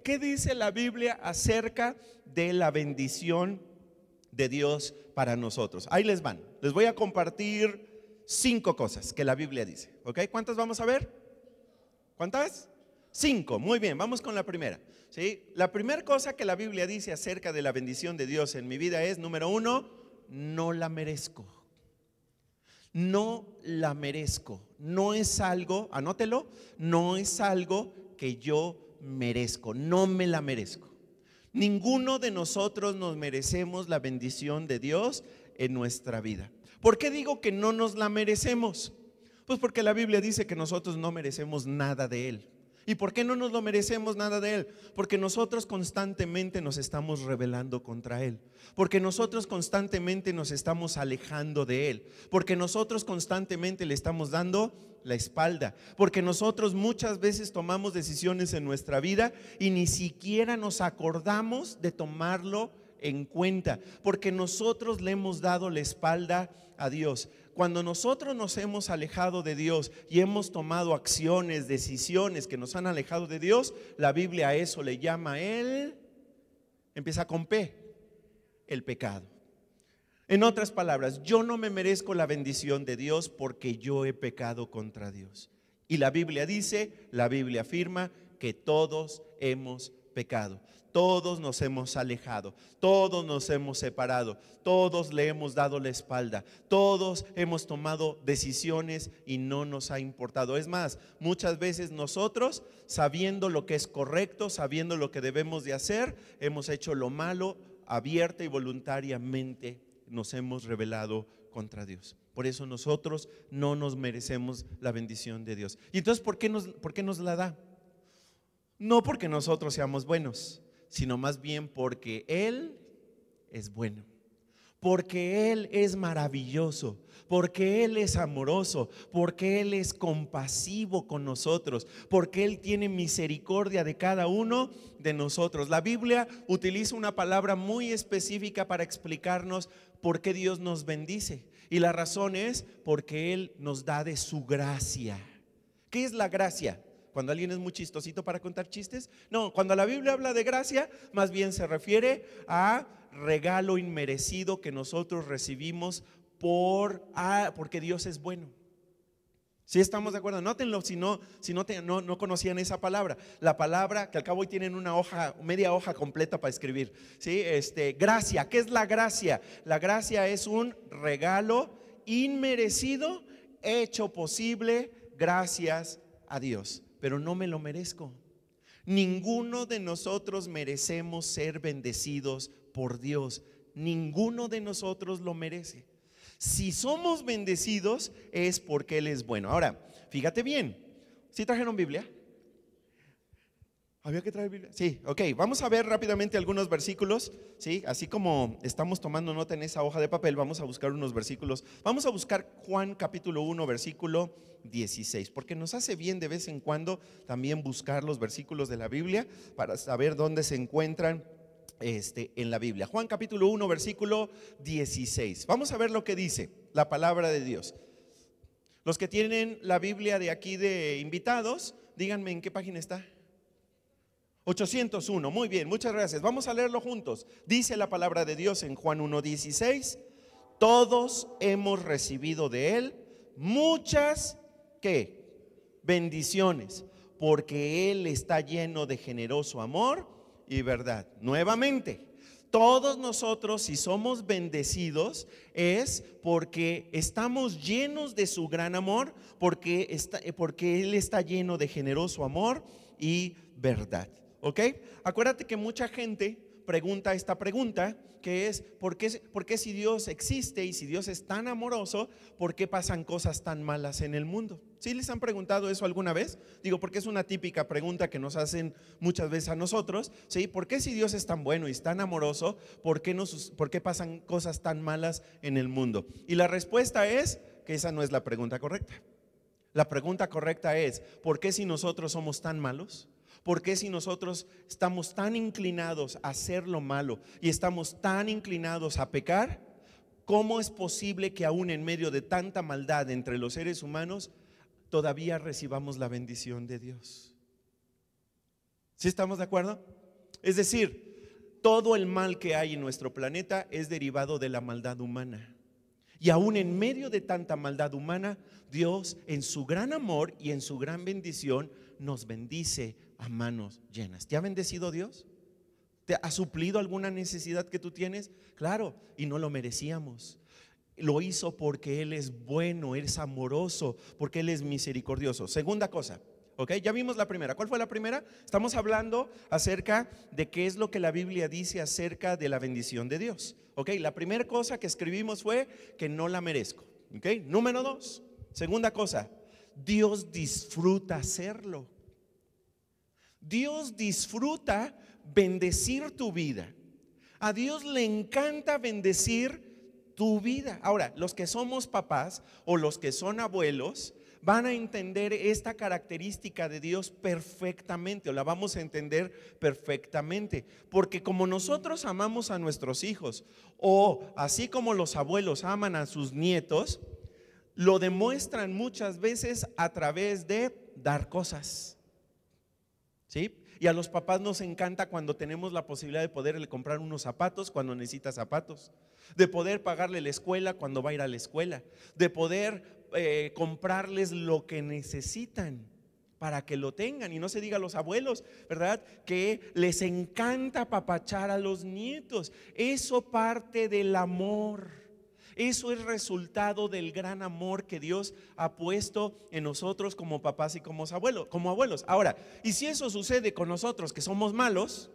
¿Qué dice la Biblia acerca de la bendición de Dios para nosotros? Ahí les van. Les voy a compartir 5 cosas que la Biblia dice. ¿Ok? ¿Cuántas vamos a ver? ¿Cuántas? 5. Muy bien, vamos con la primera. ¿Sí? La primera cosa que la Biblia dice acerca de la bendición de Dios en mi vida es, número 1, no la merezco. No la merezco. No es algo, anótelo, no es algo que yo merezco. No me la merezco. Ninguno de nosotros nos merecemos la bendición de Dios en nuestra vida. ¿Por qué digo que no nos la merecemos? Pues porque la Biblia dice que nosotros no merecemos nada de Él. ¿Y por qué no nos lo merecemos nada de Él? Porque nosotros constantemente nos estamos rebelando contra Él. Porque nosotros constantemente nos estamos alejando de Él. Porque nosotros constantemente le estamos dando la espalda. Porque nosotros muchas veces tomamos decisiones en nuestra vida y ni siquiera nos acordamos de tomarlo en cuenta. Porque nosotros le hemos dado la espalda a Dios. Cuando nosotros nos hemos alejado de Dios y hemos tomado acciones, decisiones que nos han alejado de Dios, la Biblia a eso le llama empieza con P, el pecado. En otras palabras, yo no me merezco la bendición de Dios porque yo he pecado contra Dios. Y la Biblia dice, la Biblia afirma que todos hemos pecado. Todos nos hemos alejado, todos nos hemos separado, todos le hemos dado la espalda, todos hemos tomado decisiones y no nos ha importado. Es más, muchas veces nosotros, sabiendo lo que es correcto, sabiendo lo que debemos de hacer, hemos hecho lo malo, abierta y voluntariamente nos hemos rebelado contra Dios. Por eso nosotros no nos merecemos la bendición de Dios. Y entonces, ¿por qué nos la da? No porque nosotros seamos buenos, sino más bien porque Él es bueno, porque Él es maravilloso, porque Él es amoroso, porque Él es compasivo con nosotros, porque Él tiene misericordia de cada uno de nosotros. La Biblia utiliza una palabra muy específica para explicarnos por qué Dios nos bendice, y la razón es porque Él nos da de su gracia. ¿Qué es la gracia? Cuando alguien es muy chistosito para contar chistes. No, cuando la Biblia habla de gracia, más bien se refiere a regalo inmerecido que nosotros recibimos porque Dios es bueno. ¿Sí estamos de acuerdo? Nótenlo si no conocían esa palabra. La palabra que al cabo hoy tienen una hoja, media hoja completa para escribir. ¿Sí? Gracia. ¿Qué es la gracia? La gracia es un regalo inmerecido hecho posible gracias a Dios. Pero no me lo merezco. Ninguno de nosotros merecemos ser bendecidos por Dios. Ninguno de nosotros lo merece. Si somos bendecidos es porque Él es bueno. Ahora, fíjate bien. ¿Sí trajeron Biblia? ¿Había que traer Biblia? Sí, ok, vamos a ver rápidamente algunos versículos, ¿sí? Así como estamos tomando nota en esa hoja de papel, vamos a buscar unos versículos. Vamos a buscar Juan capítulo 1, versículo 16, porque nos hace bien de vez en cuando también buscar los versículos de la Biblia para saber dónde se encuentran en la Biblia. Juan capítulo 1, versículo 16. Vamos a ver lo que dice la palabra de Dios. Los que tienen la Biblia de aquí de invitados, díganme en qué página está. 801, muy bien, muchas gracias. Vamos a leerlo juntos. Dice la palabra de Dios en Juan 1:16: todos hemos recibido de Él muchas, ¿qué? Bendiciones, porque Él está lleno de generoso amor y verdad. Nuevamente, todos nosotros, si somos bendecidos, es porque estamos llenos de su gran amor, porque Él está lleno de generoso amor y verdad. ¿Ok? Acuérdate que mucha gente pregunta esta pregunta, que es ¿por qué si Dios existe y si Dios es tan amoroso, por qué pasan cosas tan malas en el mundo? ¿Sí les han preguntado eso alguna vez? Digo, porque es una típica pregunta que nos hacen muchas veces a nosotros, ¿sí? ¿Por qué si Dios es tan bueno y es tan amoroso, por qué pasan cosas tan malas en el mundo? Y la respuesta es que esa no es la pregunta correcta. La pregunta correcta es ¿por qué si nosotros somos tan malos? ¿Por qué si nosotros estamos tan inclinados a hacer lo malo y estamos tan inclinados a pecar? ¿Cómo es posible que aún en medio de tanta maldad entre los seres humanos todavía recibamos la bendición de Dios? ¿Sí estamos de acuerdo? Es decir, todo el mal que hay en nuestro planeta es derivado de la maldad humana. Y aún en medio de tanta maldad humana, Dios en su gran amor y en su gran bendición nos bendice a manos llenas. ¿Te ha bendecido Dios? ¿Te ha suplido alguna necesidad que tú tienes? Claro, y no lo merecíamos. Lo hizo porque Él es bueno, Él es amoroso, porque Él es misericordioso. Segunda cosa, ¿ok? Ya vimos la primera. ¿Cuál fue la primera? Estamos hablando acerca de qué es lo que la Biblia dice acerca de la bendición de Dios. ¿Ok? La primera cosa que escribimos fue que no la merezco. ¿Ok? Número dos. Segunda cosa, Dios disfruta hacerlo. Dios disfruta bendecir tu vida. A Dios le encanta bendecir tu vida. Ahora, los que somos papás o los que son abuelos van a entender esta característica de Dios perfectamente, o la vamos a entender perfectamente, porque como nosotros amamos a nuestros hijos, o así como los abuelos aman a sus nietos, lo demuestran muchas veces a través de dar cosas, ¿sí? Y a los papás nos encanta cuando tenemos la posibilidad de poderle comprar unos zapatos cuando necesita zapatos, de poder pagarle la escuela cuando va a ir a la escuela, de poder comprarles lo que necesitan para que lo tengan. Y no se diga a los abuelos, ¿verdad? Que les encanta apapachar a los nietos. Eso parte del amor. Eso es resultado del gran amor que Dios ha puesto en nosotros como papás y como abuelos. Ahora, y si eso sucede con nosotros que somos malos,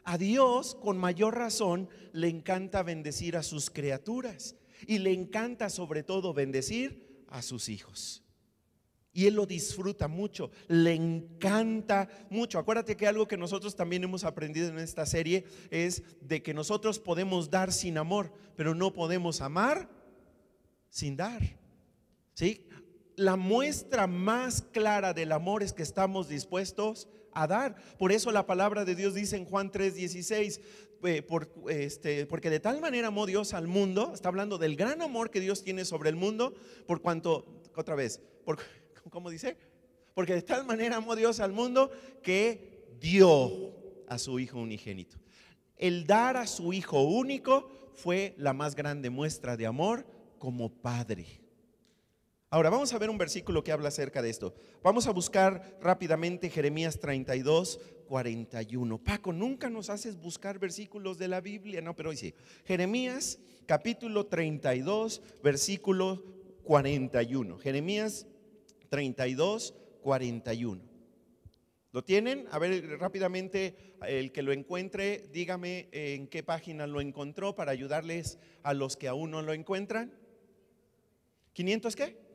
a Dios con mayor razón le encanta bendecir a sus criaturas y le encanta sobre todo bendecir a sus hijos. Y Él lo disfruta mucho, le encanta mucho. Acuérdate que algo que nosotros también hemos aprendido en esta serie es de que nosotros podemos dar sin amor, pero no podemos amar sin dar, ¿sí? La muestra más clara del amor es que estamos dispuestos a dar. Por eso la palabra de Dios dice en Juan 3:16, porque de tal manera amó Dios al mundo. Está hablando del gran amor que Dios tiene sobre el mundo, por cuanto, otra vez, ¿cómo dice? Porque de tal manera amó Dios al mundo que dio a su Hijo unigénito. El dar a su Hijo único fue la más grande muestra de amor como Padre. Ahora vamos a ver un versículo que habla acerca de esto. Vamos a buscar rápidamente Jeremías 32:41. Paco, nunca nos haces buscar versículos de la Biblia. No, pero hoy sí. Jeremías capítulo 32, versículo 41. Jeremías 32:41. ¿Lo tienen? A ver rápidamente, el que lo encuentre, dígame en qué página lo encontró para ayudarles a los que aún no lo encuentran. ¿500 qué?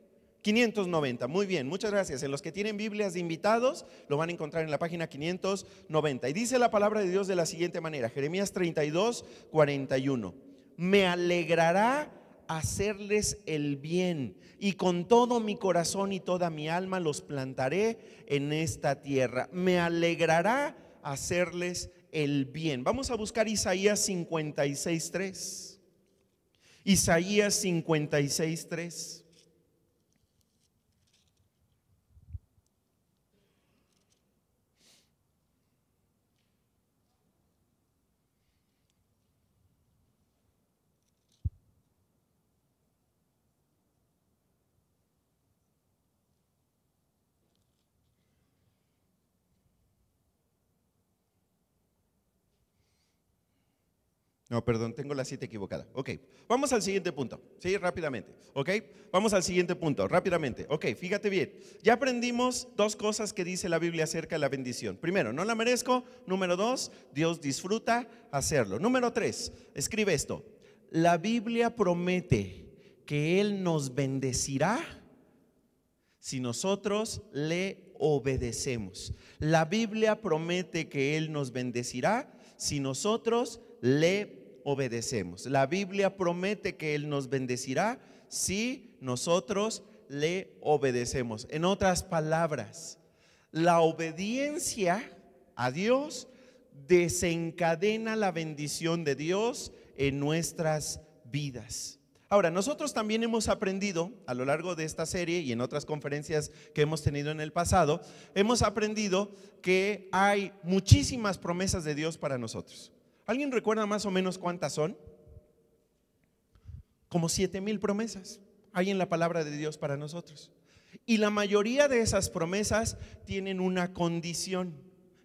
590, muy bien, muchas gracias. En los que tienen Biblias de invitados, lo van a encontrar en la página 590. Y dice la palabra de Dios de la siguiente manera, Jeremías 32:41. Me alegrará hacerles el bien, y con todo mi corazón y toda mi alma los plantaré en esta tierra. Me alegrará hacerles el bien. Vamos a buscar Isaías 56:3. Isaías 56:3. No, perdón, tengo la cita equivocada. Ok, vamos al siguiente punto. Sí, rápidamente. Ok, vamos al siguiente punto, rápidamente. Ok, fíjate bien. Ya aprendimos dos cosas que dice la Biblia acerca de la bendición. Primero, no la merezco. Número dos, Dios disfruta hacerlo. Número tres, escribe esto. La Biblia promete que Él nos bendecirá si nosotros le obedecemos. La Biblia promete que Él nos bendecirá si nosotros le obedecemos. La Biblia promete que Él nos bendecirá si nosotros le obedecemos. En otras palabras, la obediencia a Dios desencadena la bendición de Dios en nuestras vidas. Ahora, nosotros también hemos aprendido a lo largo de esta serie y en otras conferencias que hemos tenido en el pasado, hemos aprendido que hay muchísimas promesas de Dios para nosotros. ¿Alguien recuerda más o menos cuántas son? Como 7,000 promesas hay en la palabra de Dios para nosotros. Y la mayoría de esas promesas tienen una condición.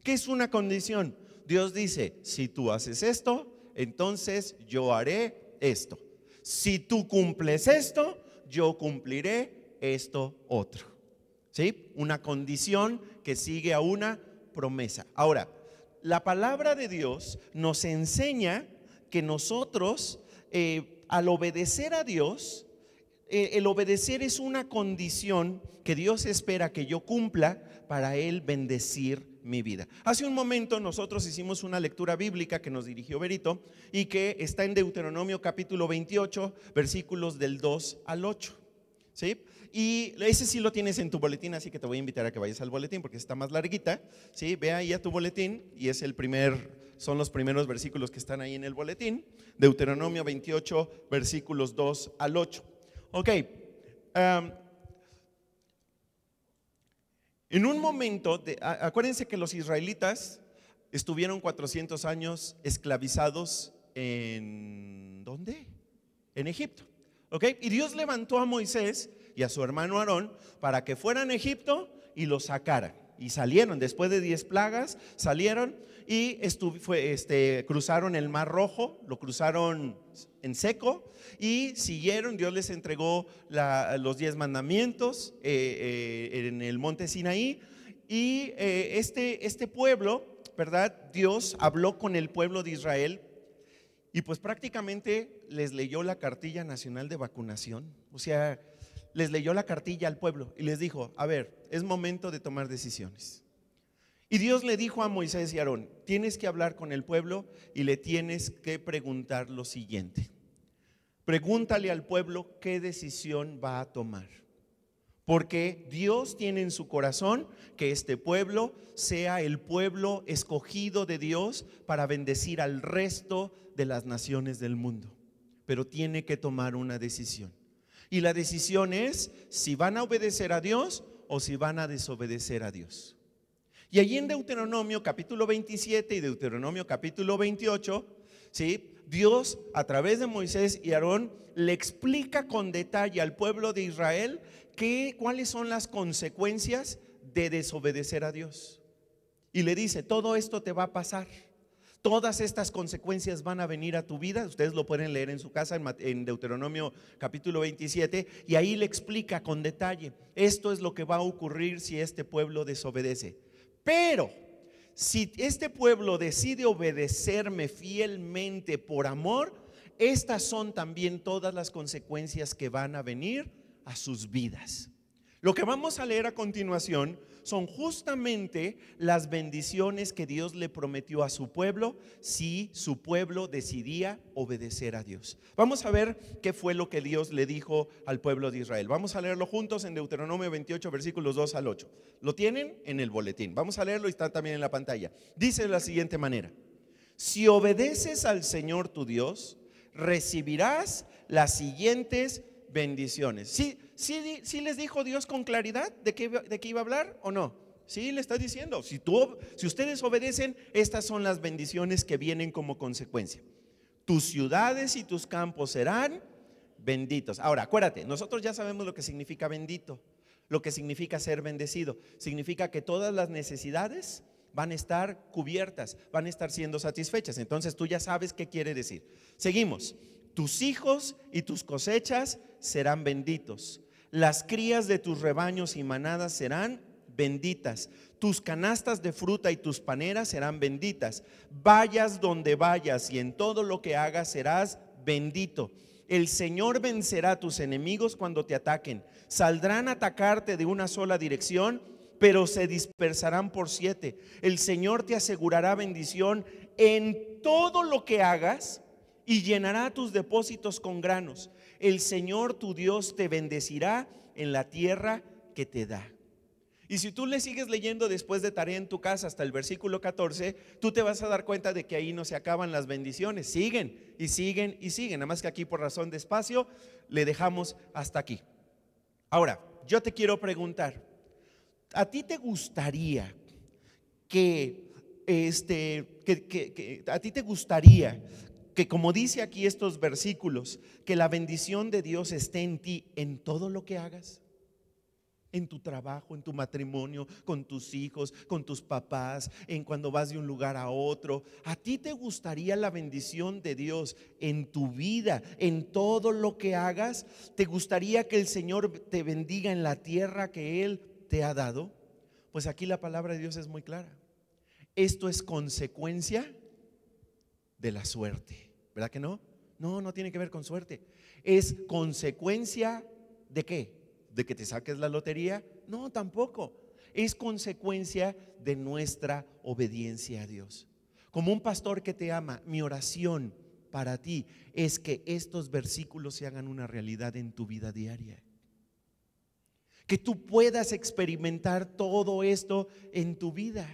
¿Qué es una condición? Dios dice, si tú haces esto, entonces yo haré esto. Si tú cumples esto, yo cumpliré esto otro. ¿Sí? Una condición que sigue a una promesa. Ahora, la palabra de Dios nos enseña que nosotros, al obedecer a Dios, el obedecer es una condición que Dios espera que yo cumpla para Él bendecir mi vida. Hace un momento nosotros hicimos una lectura bíblica que nos dirigió Berito y que está en Deuteronomio capítulo 28, versículos del 2 al 8. ¿Sí? Y ese sí lo tienes en tu boletín, así que te voy a invitar a que vayas al boletín porque está más larguita. ¿Sí? Ve ahí a tu boletín y es son los primeros versículos que están ahí en el boletín. Deuteronomio 28, versículos 2 al 8. Ok. En un momento, acuérdense que los israelitas estuvieron 400 años esclavizados en ¿dónde? En Egipto. ¿Ok? Y Dios levantó a Moisés y a su hermano Aarón para que fueran a Egipto y los sacaran. Y salieron, después de 10 plagas, salieron y cruzaron el Mar Rojo, lo cruzaron en seco y siguieron. Dios les entregó los 10 mandamientos en el monte Sinaí. Y este pueblo, ¿verdad? Dios habló con el pueblo de Israel y pues prácticamente les leyó la cartilla nacional de vacunación. O sea, les leyó la cartilla al pueblo y les dijo, a ver, es momento de tomar decisiones. Y Dios le dijo a Moisés y a Aarón, tienes que hablar con el pueblo y le tienes que preguntar lo siguiente. Pregúntale al pueblo qué decisión va a tomar. Porque Dios tiene en su corazón que este pueblo sea el pueblo escogido de Dios para bendecir al resto de las naciones del mundo. Pero tiene que tomar una decisión. Y la decisión es si van a obedecer a Dios o si van a desobedecer a Dios. Y allí en Deuteronomio capítulo 27 y Deuteronomio capítulo 28, ¿sí? Dios a través de Moisés y Aarón le explica con detalle al pueblo de Israel cuáles son las consecuencias de desobedecer a Dios. Y le dice, todo esto te va a pasar. Todas estas consecuencias van a venir a tu vida. Ustedes lo pueden leer en su casa en Deuteronomio capítulo 27 y ahí le explica con detalle, esto es lo que va a ocurrir si este pueblo desobedece. Pero si este pueblo decide obedecerme fielmente por amor, estas son también todas las consecuencias que van a venir a sus vidas. Lo que vamos a leer a continuación son justamente las bendiciones que Dios le prometió a su pueblo si su pueblo decidía obedecer a Dios. Vamos a ver qué fue lo que Dios le dijo al pueblo de Israel. Vamos a leerlo juntos en Deuteronomio 28, versículos 2 al 8. Lo tienen en el boletín. Vamos a leerlo y está también en la pantalla. Dice de la siguiente manera: si obedeces al Señor tu Dios, recibirás las siguientes bendiciones. ¿Sí les dijo Dios con claridad de qué iba a hablar o no? Sí, le está diciendo, si ustedes obedecen, estas son las bendiciones que vienen como consecuencia. Tus ciudades y tus campos serán benditos. Ahora, acuérdate, nosotros ya sabemos lo que significa bendito, lo que significa ser bendecido. Significa que todas las necesidades van a estar cubiertas, van a estar siendo satisfechas. Entonces tú ya sabes qué quiere decir. Seguimos. Tus hijos y tus cosechas serán benditos. Las crías de tus rebaños y manadas serán benditas. Tus canastas de fruta y tus paneras serán benditas. Vayas donde vayas y en todo lo que hagas serás bendito. El Señor vencerá a tus enemigos cuando te ataquen. Saldrán a atacarte de una sola dirección, pero se dispersarán por 7. El Señor te asegurará bendición en todo lo que hagas y llenará tus depósitos con granos. El Señor tu Dios te bendecirá en la tierra que te da. Y si tú le sigues leyendo después de tarea en tu casa hasta el versículo 14, tú te vas a dar cuenta de que ahí no se acaban las bendiciones, siguen y siguen y siguen. Nada más que aquí por razón de espacio le dejamos hasta aquí. Ahora, yo te quiero preguntar, ¿a ti te gustaría que como dice aquí estos versículos, que la bendición de Dios esté en ti en todo lo que hagas? En tu trabajo, en tu matrimonio, con tus hijos, con tus papás, en cuando vas de un lugar a otro. ¿A ti te gustaría la bendición de Dios en tu vida, en todo lo que hagas? ¿Te gustaría que el Señor te bendiga en la tierra que Él te ha dado? Pues aquí la palabra de Dios es muy clara. Esto es consecuencia de la suerte, ¿verdad que no? No, no tiene que ver con suerte. Es consecuencia ¿de qué? ¿De que te saques la lotería? No, tampoco. Es consecuencia de nuestra obediencia a Dios. Como un pastor que te ama, mi oración para ti es que estos versículos se hagan una realidad en tu vida diaria. Que tú puedas experimentar todo esto en tu vida.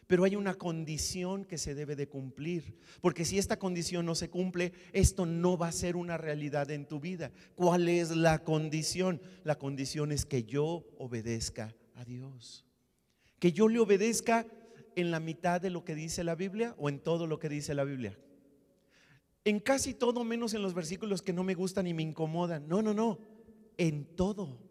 Pero hay una condición que se debe de cumplir, porque si esta condición no se cumple, esto no va a ser una realidad en tu vida. ¿Cuál es la condición? La condición es que yo obedezca a Dios. Que yo le obedezca en la mitad de lo que dice la Biblia o en todo lo que dice la Biblia. En casi todo, menos en los versículos que no me gustan y me incomodan. No, en todo.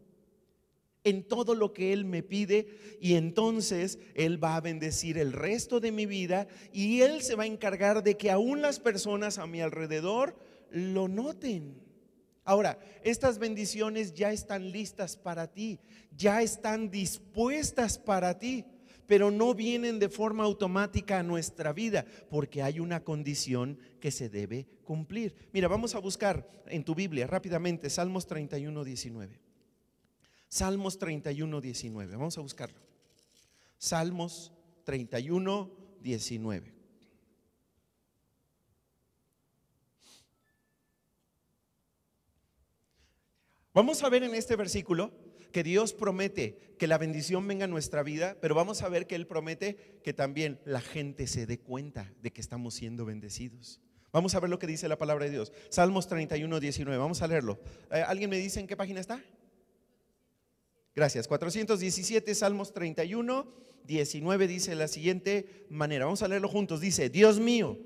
En todo lo que Él me pide, y entonces Él va a bendecir el resto de mi vida y Él se va a encargar de que aún las personas a mi alrededor lo noten. Ahora, estas bendiciones ya están listas para ti, ya están dispuestas para ti, pero no vienen de forma automática a nuestra vida, porque hay una condición que se debe cumplir. Mira, vamos a buscar en tu Biblia rápidamente Salmos 31:19. Salmos 31:19, vamos a buscarlo. Salmos 31:19. Vamos a ver en este versículo que Dios promete que la bendición venga a nuestra vida, pero vamos a ver que Él promete que también la gente se dé cuenta de que estamos siendo bendecidos. Vamos a ver lo que dice la palabra de Dios. Salmos 31:19, vamos a leerlo. ¿Alguien me dice en qué página está? Gracias, 417, Salmos 31:19 dice de la siguiente manera, vamos a leerlo juntos. Dice: Dios mío,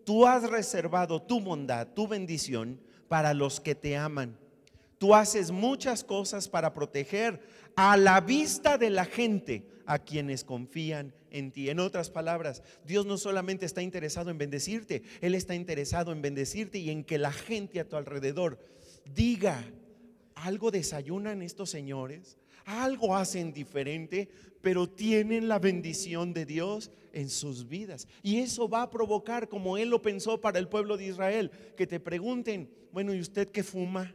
tú has reservado tu bondad, tu bendición para los que te aman. Tú haces muchas cosas para proteger a la vista de la gente a quienes confían en ti. En otras palabras, Dios no solamente está interesado en bendecirte, Él está interesado en bendecirte y en que la gente a tu alrededor diga: algo desayunan estos señores, algo hacen diferente, pero tienen la bendición de Dios en sus vidas. Y eso va a provocar, como Él lo pensó para el pueblo de Israel, que te pregunten: bueno, ¿y usted qué fuma?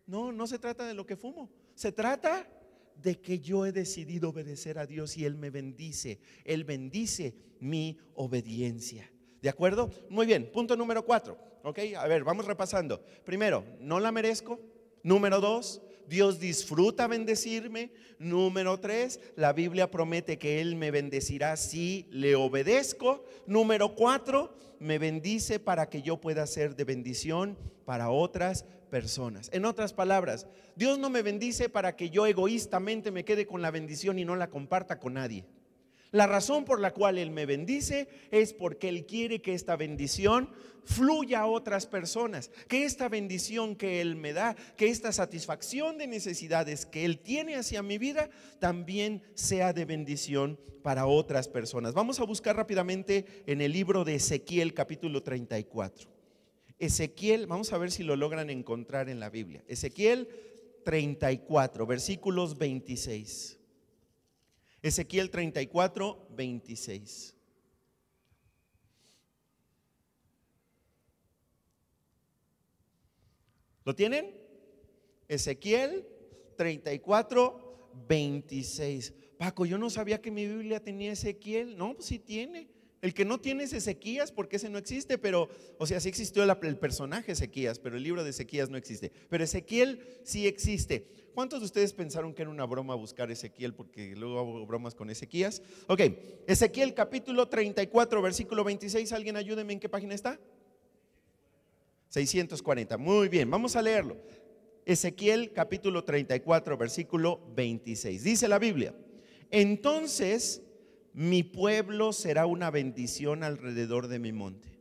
No se trata de lo que fumo, se trata de que yo he decidido obedecer a Dios y Él me bendice. Él bendice mi obediencia. ¿De acuerdo? Muy bien, punto número 4. Ok, a ver, vamos repasando. Primero, no la merezco. Número 2, Dios disfruta bendecirme. Número 3, la Biblia promete que Él me bendecirá si le obedezco. Número 4, me bendice para que yo pueda ser de bendición para otras personas. En otras palabras, Dios no me bendice para que yo egoístamente me quede con la bendición y no la comparta con nadie. La razón por la cual Él me bendice es porque Él quiere que esta bendición fluya a otras personas, que esta bendición que Él me da, que esta satisfacción de necesidades que Él tiene hacia mi vida también sea de bendición para otras personas. Vamos a buscar rápidamente en el libro de Ezequiel capítulo 34. Ezequiel, vamos a ver si lo logran encontrar en la Biblia. Ezequiel 34, versículos 26. Ezequiel 34:26. ¿Lo tienen? Ezequiel 34:26. Paco, yo no sabía que mi Biblia tenía Ezequiel. No, pues sí tiene. El que no tiene es Ezequías, porque ese no existe, pero, o sea, sí existió el personaje Ezequías, pero el libro de Ezequías no existe. Pero Ezequiel sí existe. ¿Cuántos de ustedes pensaron que era una broma buscar Ezequiel? Porque luego hago bromas con Ezequías. Ok, Ezequiel capítulo 34, versículo 26. ¿Alguien ayúdeme en qué página está? 640. Muy bien, vamos a leerlo. Ezequiel capítulo 34, versículo 26. Dice la Biblia: entonces mi pueblo será una bendición alrededor de mi monte.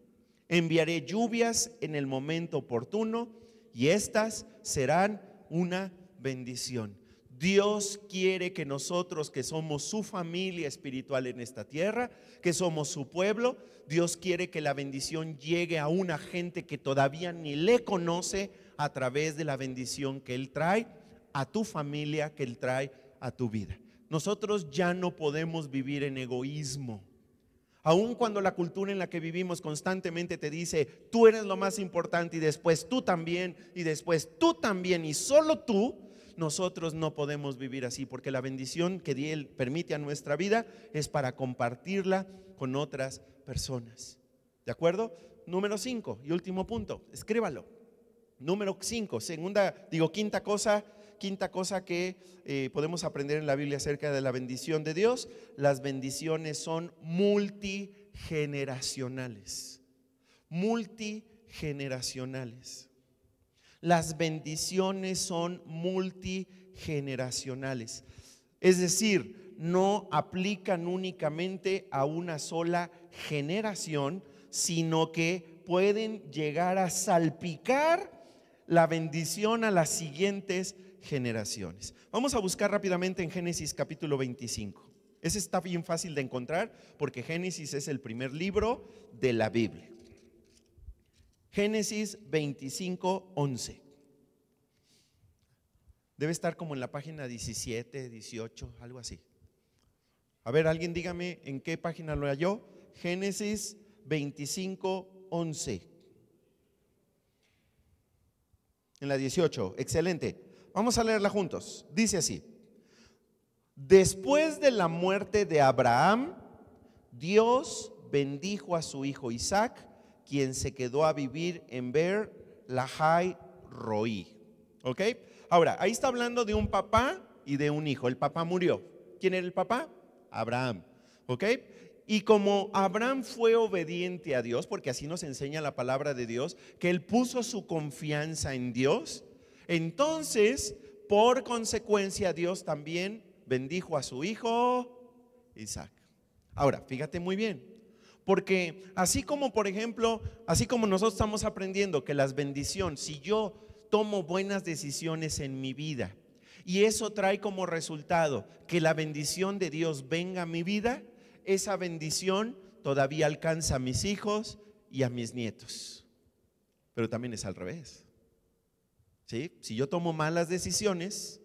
Enviaré lluvias en el momento oportuno y estas serán una bendición. Dios quiere que nosotros, que somos su familia espiritual en esta tierra, que somos su pueblo, Dios quiere que la bendición llegue a una gente que todavía ni le conoce, a través de la bendición que Él trae a tu familia, que Él trae a tu vida. Nosotros ya no podemos vivir en egoísmo. Aun cuando la cultura en la que vivimos constantemente te dice: tú eres lo más importante, y después tú también, y después tú también, y solo tú. Nosotros no podemos vivir así, porque la bendición que Él permite a nuestra vida es para compartirla con otras personas. ¿De acuerdo? Número 5 y último punto, escríbalo. Número 5, quinta cosa que podemos aprender en la Biblia acerca de la bendición de Dios: las bendiciones son multigeneracionales. Multigeneracionales. Las bendiciones son multigeneracionales. Es decir, no aplican únicamente a una sola generación, sino que pueden llegar a salpicar la bendición a las siguientes generaciones. Vamos a buscar rápidamente en Génesis capítulo 25. Ese está bien fácil de encontrar porque Génesis es el primer libro de la Biblia. Génesis 25, 11. Debe estar como en la página 17, 18, algo así. A ver, alguien dígame en qué página lo halló. Génesis 25, 11. En la 18, excelente. Vamos a leerla juntos. Dice así: después de la muerte de Abraham, Dios bendijo a su hijo Isaac, quien se quedó a vivir en Beer Lahai Roi. ¿Ok? Ahora, ahí está hablando de un papá y de un hijo. El papá murió. ¿Quién era el papá? Abraham. ¿Ok? Y como Abraham fue obediente a Dios, porque así nos enseña la palabra de Dios, que él puso su confianza en Dios, entonces, por consecuencia, Dios también bendijo a su hijo Isaac. Ahora, fíjate muy bien, porque así como, por ejemplo, así como nosotros estamos aprendiendo que las bendiciones, si yo tomo buenas decisiones en mi vida y eso trae como resultado que la bendición de Dios venga a mi vida, esa bendición todavía alcanza a mis hijos y a mis nietos. Pero también es al revés. ¿Sí? Si yo tomo malas decisiones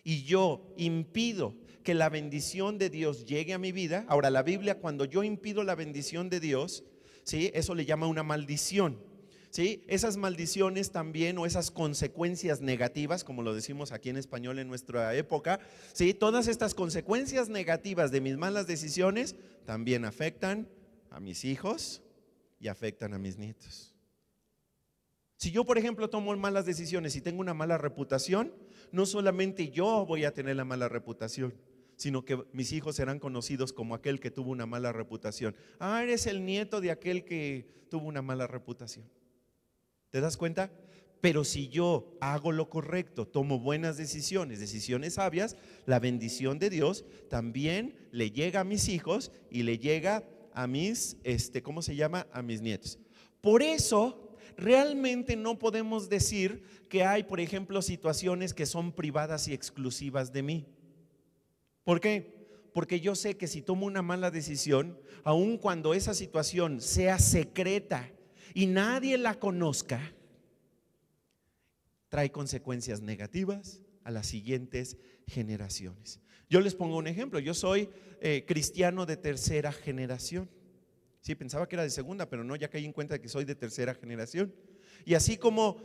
y yo impido que la bendición de Dios llegue a mi vida, ahora la Biblia, cuando yo impido la bendición de Dios, ¿sí?, eso le llama una maldición. ¿Sí? Esas maldiciones también, o esas consecuencias negativas, como lo decimos aquí en español en nuestra época, ¿sí?, todas estas consecuencias negativas de mis malas decisiones también afectan a mis hijos y afectan a mis nietos. Si yo, por ejemplo, tomo malas decisiones y tengo una mala reputación, no solamente yo voy a tener la mala reputación, sino que mis hijos serán conocidos como aquel que tuvo una mala reputación. Ah, eres el nieto de aquel que tuvo una mala reputación. ¿Te das cuenta? Pero si yo hago lo correcto, tomo buenas decisiones, decisiones sabias, la bendición de Dios también le llega a mis hijos y le llega a mis, ¿cómo se llama? A mis nietos. Por eso, realmente no podemos decir que hay, por ejemplo, situaciones que son privadas y exclusivas de mí. ¿Por qué? Porque yo sé que si tomo una mala decisión, aun cuando esa situación sea secreta y nadie la conozca, trae consecuencias negativas a las siguientes generaciones. Yo les pongo un ejemplo. Yo soy cristiano de tercera generación. Sí, pensaba que era de segunda, pero no, ya caí en cuenta de que soy de tercera generación. Y así como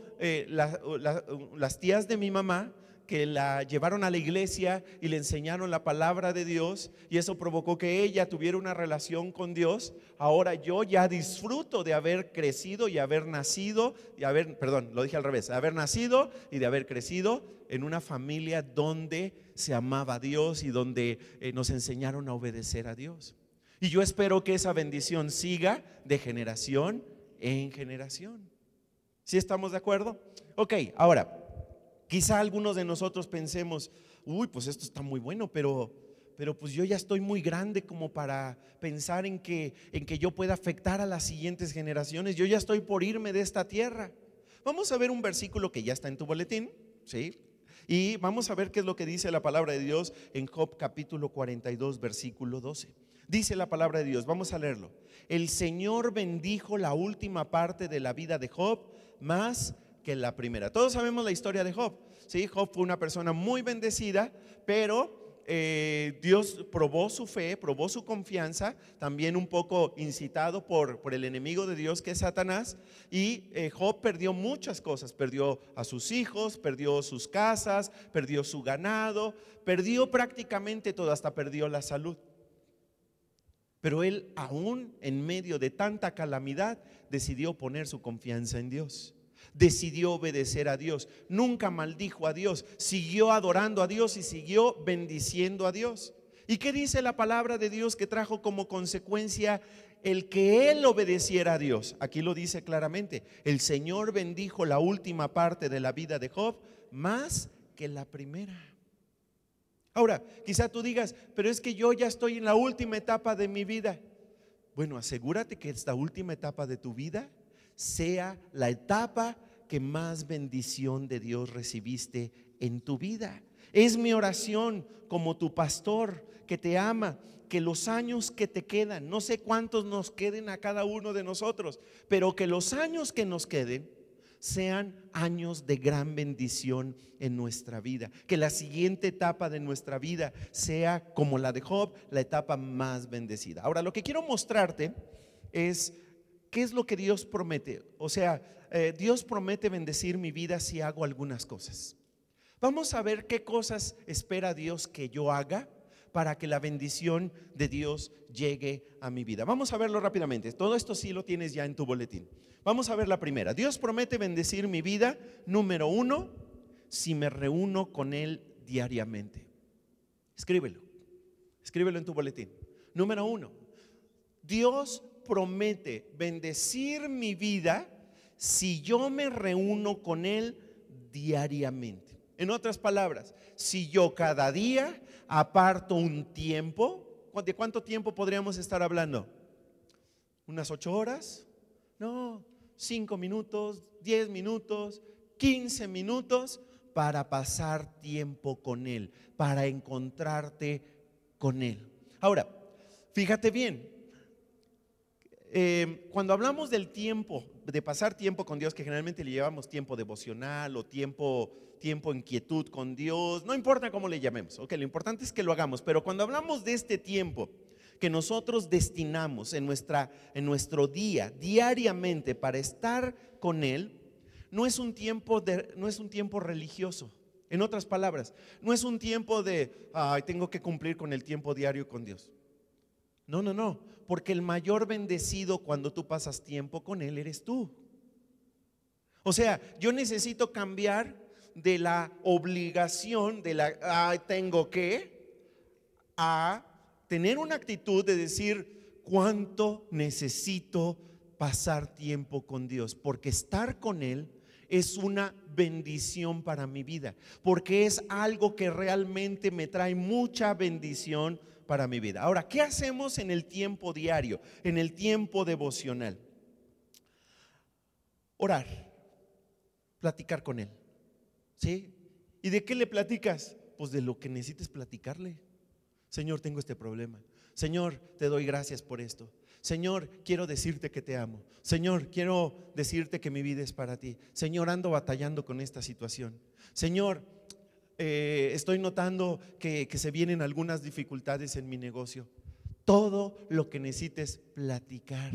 las tías de mi mamá, que la llevaron a la iglesia y le enseñaron la palabra de Dios, y eso provocó que ella tuviera una relación con Dios. Ahora yo ya disfruto de haber crecido y haber nacido y perdón, lo dije al revés, de haber nacido y de haber crecido en una familia donde se amaba a Dios y donde nos enseñaron a obedecer a Dios. Y yo espero que esa bendición siga de generación en generación. ¿Sí estamos de acuerdo? Ok, ahora, quizá algunos de nosotros pensemos, uy, pues esto está muy bueno, pero pues yo ya estoy muy grande como para pensar en que yo pueda afectar a las siguientes generaciones. Yo ya estoy por irme de esta tierra. Vamos a ver un versículo que ya está en tu boletín, ¿sí? Y vamos a ver qué es lo que dice la palabra de Dios en Job capítulo 42, versículo 12. Dice la palabra de Dios, vamos a leerlo. El Señor bendijo la última parte de la vida de Job más que la primera. Todos sabemos la historia de Job, ¿sí? Job fue una persona muy bendecida, pero Dios probó su fe, probó su confianza, también un poco incitado por el enemigo de Dios, que es Satanás. Y Job perdió muchas cosas, perdió a sus hijos, perdió sus casas, perdió su ganado, perdió prácticamente todo, hasta perdió la salud. Pero él, aún en medio de tanta calamidad, decidió poner su confianza en Dios. Decidió obedecer a Dios, nunca maldijo a Dios, siguió adorando a Dios y siguió bendiciendo a Dios. ¿Y qué dice la palabra de Dios que trajo como consecuencia el que él obedeciera a Dios? Aquí lo dice claramente: el Señor bendijo la última parte de la vida de Job más que la primera. Ahora, quizá tú digas, pero es que yo ya estoy en la última etapa de mi vida. Bueno, asegúrate que esta última etapa de tu vida sea la etapa que más bendición de Dios recibiste en tu vida. Es mi oración como tu pastor que te ama, que los años que te quedan, no sé cuántos nos queden a cada uno de nosotros, pero que los años que nos queden sean años de gran bendición en nuestra vida. Que la siguiente etapa de nuestra vida sea como la de Job, la etapa más bendecida. Ahora, lo que quiero mostrarte es qué es lo que Dios promete. O sea, Dios promete bendecir mi vida si hago algunas cosas. Vamos a ver qué cosas espera Dios que yo haga para que la bendición de Dios llegue a mi vida. Vamos a verlo rápidamente. Todo esto sí lo tienes ya en tu boletín. Vamos a ver la primera. Dios promete bendecir mi vida, número 1, si me reúno con Él diariamente. Escríbelo en tu boletín. Número 1, Dios promete bendecir mi vida si yo me reúno con Él diariamente. En otras palabras, si yo cada día aparto un tiempo. ¿De cuánto tiempo podríamos estar hablando? ¿Unas 8 horas? No, 5 minutos, 10 minutos, 15 minutos para pasar tiempo con Él, para encontrarte con Él. Ahora, fíjate bien, cuando hablamos del tiempo, de pasar tiempo con Dios, que generalmente le llevamos tiempo devocional o tiempo en quietud con Dios, no importa cómo le llamemos, lo importante es que lo hagamos. Pero cuando hablamos de este tiempo que nosotros destinamos en nuestro día, diariamente, para estar con Él, no es un tiempo religioso. En otras palabras, no es un tiempo de tengo que cumplir con el tiempo diario con Dios. No, porque el mayor bendecido cuando tú pasas tiempo con Él eres tú. O sea, yo necesito cambiar de la obligación, de la tengo que, a tener una actitud de decir cuánto necesito pasar tiempo con Dios, porque estar con Él es una bendición para mi vida, porque es algo que realmente me trae mucha bendición para mi vida. Ahora, ¿qué hacemos en el tiempo diario, en el tiempo devocional? Orar, platicar con Él, ¿sí? ¿Y de qué le platicas? Pues de lo que necesites platicarle. Señor, tengo este problema. Señor, te doy gracias por esto. Señor, quiero decirte que te amo. Señor, quiero decirte que mi vida es para ti. Señor, ando batallando con esta situación. Señor, estoy notando que se vienen algunas dificultades en mi negocio. Todo lo que necesites platicar,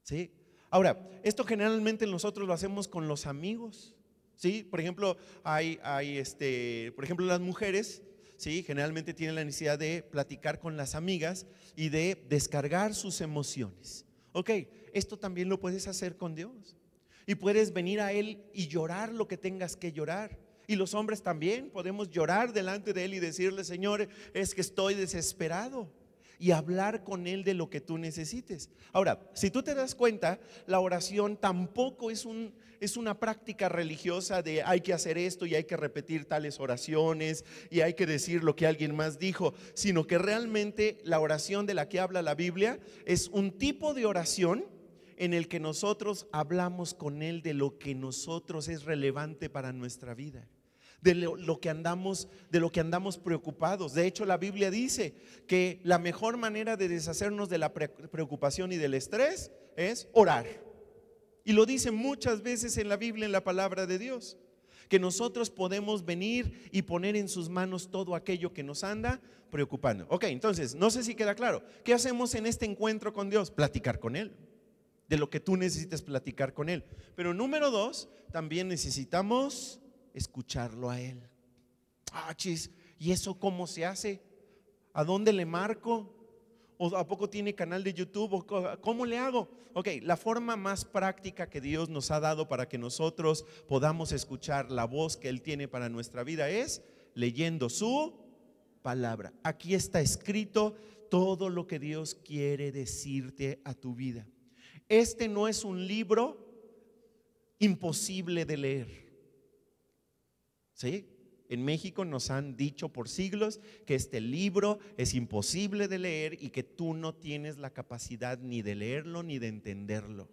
¿sí? Ahora, esto generalmente nosotros lo hacemos con los amigos, ¿sí? Por ejemplo, por ejemplo, las mujeres, ¿sí? Generalmente tienen la necesidad de platicar con las amigas y de descargar sus emociones. Ok, esto también lo puedes hacer con Dios. Y puedes venir a Él y llorar lo que tengas que llorar. Y los hombres también podemos llorar delante de Él y decirle: Señor, es que estoy desesperado. Y hablar con Él de lo que tú necesites. Ahora, si tú te das cuenta, la oración tampoco es una práctica religiosa de hay que hacer esto y hay que repetir tales oraciones y hay que decir lo que alguien más dijo, sino que realmente la oración de la que habla la Biblia es un tipo de oración en el que nosotros hablamos con Él de lo que nosotros es relevante para nuestra vida, de lo que andamos preocupados. De hecho, la Biblia dice que la mejor manera de deshacernos de la preocupación y del estrés es orar. Y lo dice muchas veces en la Biblia, en la palabra de Dios, que nosotros podemos venir y poner en sus manos todo aquello que nos anda preocupando. Ok, entonces, no sé si queda claro. ¿Qué hacemos en este encuentro con Dios? Platicar con Él, de lo que tú necesites platicar con Él. Pero número dos, también necesitamos escucharlo a Él. Chis, ¿y eso cómo se hace? ¿A dónde le marco? ¿O a poco tiene canal de YouTube? ¿O cómo le hago? Ok, la forma más práctica que Dios nos ha dado para que nosotros podamos escuchar la voz que Él tiene para nuestra vida es leyendo su palabra. Aquí está escrito todo lo que Dios quiere decirte a tu vida. Este no es un libro imposible de leer. ¿Sí? En México nos han dicho por siglos que este libro es imposible de leer y que tú no tienes la capacidad ni de leerlo ni de entenderlo.